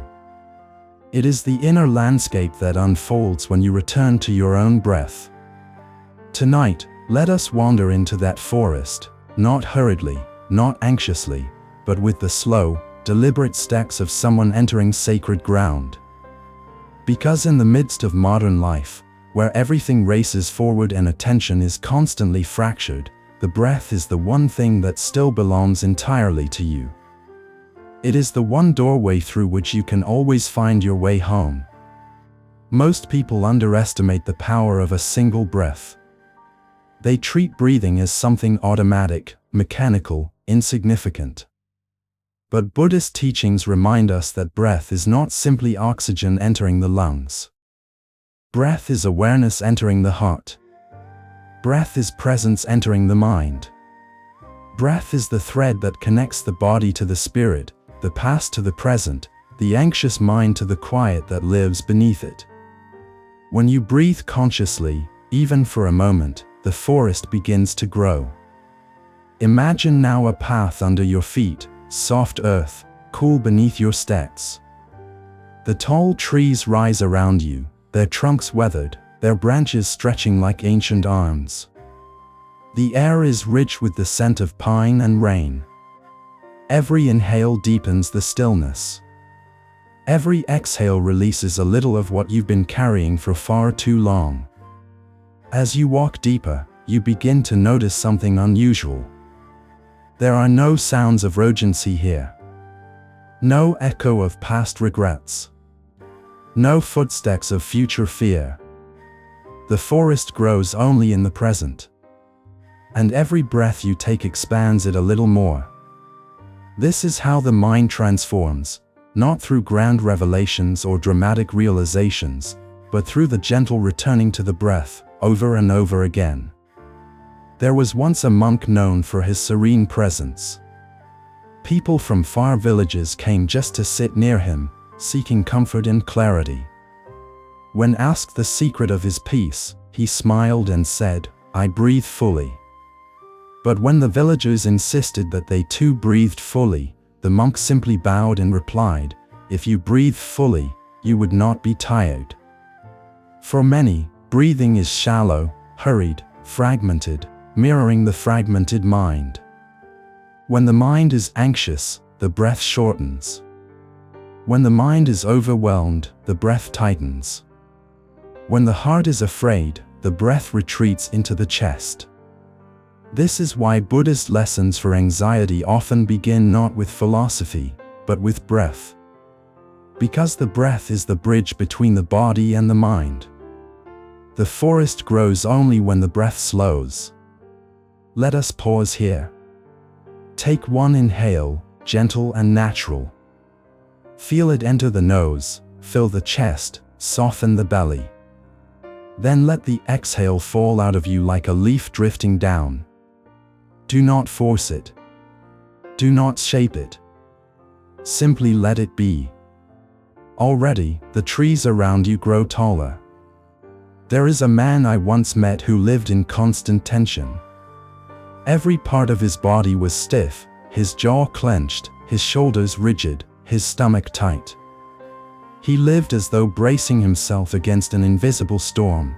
[SPEAKER 1] It is the inner landscape that unfolds when you return to your own breath. Tonight, let us wander into that forest, not hurriedly, not anxiously, but with the slow, deliberate steps of someone entering sacred ground. Because in the midst of modern life, where everything races forward and attention is constantly fractured, the breath is the one thing that still belongs entirely to you. It is the one doorway through which you can always find your way home. Most people underestimate the power of a single breath. They treat breathing as something automatic, mechanical, insignificant. But Buddhist teachings remind us that breath is not simply oxygen entering the lungs. Breath is awareness entering the heart. Breath is presence entering the mind. Breath is the thread that connects the body to the spirit, the past to the present, the anxious mind to the quiet that lives beneath it. When you breathe consciously, even for a moment, the forest begins to grow. Imagine now a path under your feet, soft earth, cool beneath your steps. The tall trees rise around you, their trunks weathered, their branches stretching like ancient arms. The air is rich with the scent of pine and rain. Every inhale deepens the stillness. Every exhale releases a little of what you've been carrying for far too long. As you walk deeper, you begin to notice something unusual. There are no sounds of urgency here. No echo of past regrets. No footsteps of future fear. The forest grows only in the present. And every breath you take expands it a little more. This is how the mind transforms, not through grand revelations or dramatic realizations, but through the gentle returning to the breath, over and over again. There was once a monk known for his serene presence. People from far villages came just to sit near him, seeking comfort and clarity. When asked the secret of his peace, he smiled and said, "I breathe fully." But when the villagers insisted that they too breathed fully, the monk simply bowed and replied, "If you breathed fully, you would not be tired." For many, breathing is shallow, hurried, fragmented, mirroring the fragmented mind. When the mind is anxious, the breath shortens. When the mind is overwhelmed, the breath tightens. When the heart is afraid, the breath retreats into the chest. This is why Buddhist lessons for anxiety often begin not with philosophy, but with breath. Because the breath is the bridge between the body and the mind. The forest grows only when the breath slows. Let us pause here. Take one inhale, gentle and natural. Feel it enter the nose, fill the chest, soften the belly. Then let the exhale fall out of you like a leaf drifting down. Do not force it. Do not shape it. Simply let it be. Already, the trees around you grow taller. There is a man I once met who lived in constant tension. Every part of his body was stiff, his jaw clenched, his shoulders rigid, his stomach tight. He lived as though bracing himself against an invisible storm.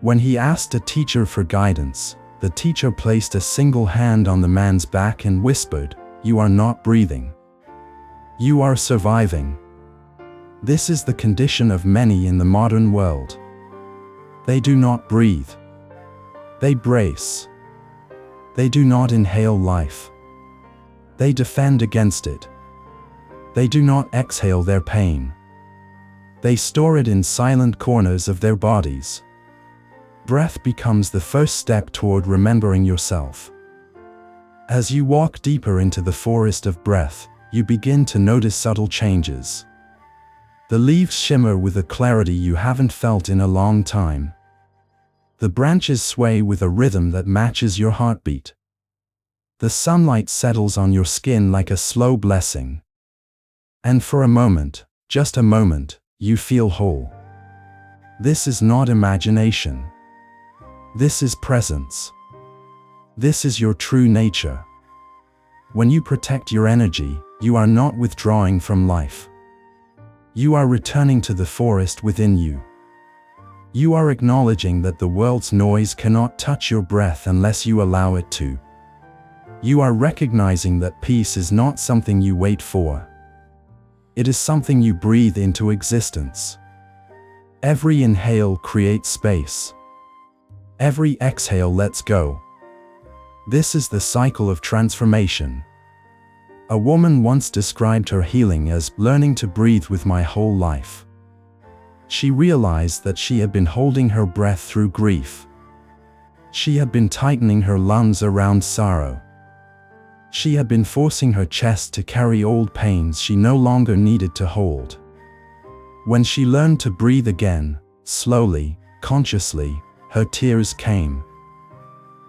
[SPEAKER 1] When he asked a teacher for guidance, the teacher placed a single hand on the man's back and whispered, "You are not breathing. You are surviving." This is the condition of many in the modern world. They do not breathe. They brace. They do not inhale life. They defend against it. They do not exhale their pain. They store it in silent corners of their bodies. Breath becomes the first step toward remembering yourself. As you walk deeper into the forest of breath, you begin to notice subtle changes. The leaves shimmer with a clarity you haven't felt in a long time. The branches sway with a rhythm that matches your heartbeat. The sunlight settles on your skin like a slow blessing. And for a moment, just a moment, you feel whole. This is not imagination. This is presence. This is your true nature. When you protect your energy, you are not withdrawing from life. You are returning to the forest within you. You are acknowledging that the world's noise cannot touch your breath unless you allow it to. You are recognizing that peace is not something you wait for. It is something you breathe into existence. Every inhale creates space. Every exhale lets go. This is the cycle of transformation. A woman once described her healing as learning to breathe with my whole life. She realized that she had been holding her breath through grief. She had been tightening her lungs around sorrow. She had been forcing her chest to carry old pains she no longer needed to hold. When she learned to breathe again, slowly, consciously, her tears came.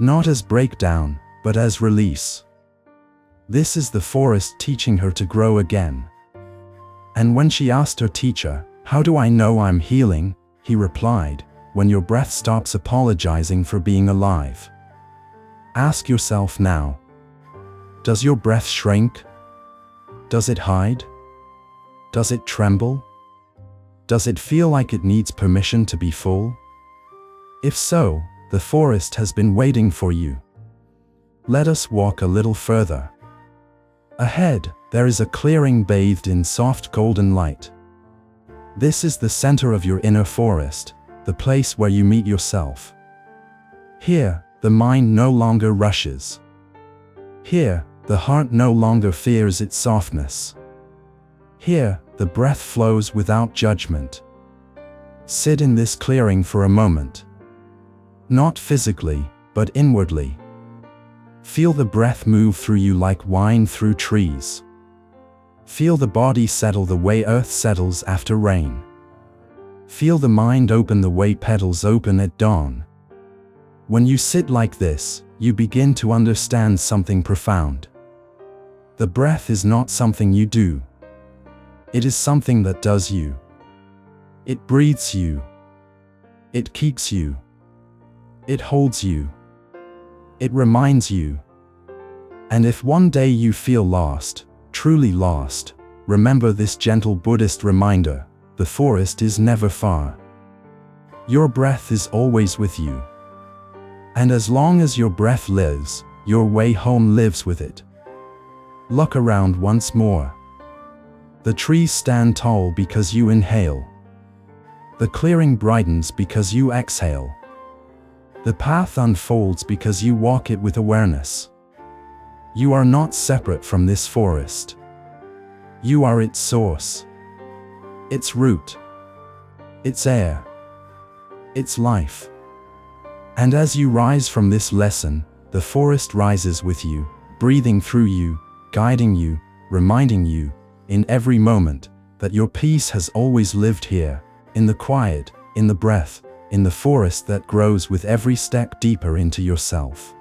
[SPEAKER 1] Not as breakdown, but as release. This is the forest teaching her to grow again. And when she asked her teacher, "How do I know I'm healing?" he replied, "When your breath stops apologizing for being alive." Ask yourself now. Does your breath shrink? Does it hide? Does it tremble? Does it feel like it needs permission to be full? If so, the forest has been waiting for you. Let us walk a little further. Ahead, there is a clearing bathed in soft golden light. This is the center of your inner forest, the place where you meet yourself. Here, the mind no longer rushes. Here, the heart no longer fears its softness. Here, the breath flows without judgment. Sit in this clearing for a moment. Not physically, but inwardly. Feel the breath move through you like wine through trees. Feel the body settle the way earth settles after rain. Feel the mind open the way petals open at dawn. When you sit like this, you begin to understand something profound. The breath is not something you do. It is something that does you. It breathes you. It keeps you. It holds you. It reminds you. And if one day you feel lost, truly lost, remember this gentle Buddhist reminder: the forest is never far. Your breath is always with you. And as long as your breath lives, your way home lives with it. Look around once more. The trees stand tall because you inhale. The clearing brightens because you exhale. The path unfolds because you walk it with awareness. You are not separate from this forest. You are its source, its root, its air, its life. And as you rise from this lesson, the forest rises with you, breathing through you, guiding you, reminding you, in every moment, that your peace has always lived here, in the quiet, in the breath, in the forest that grows with every step deeper into yourself.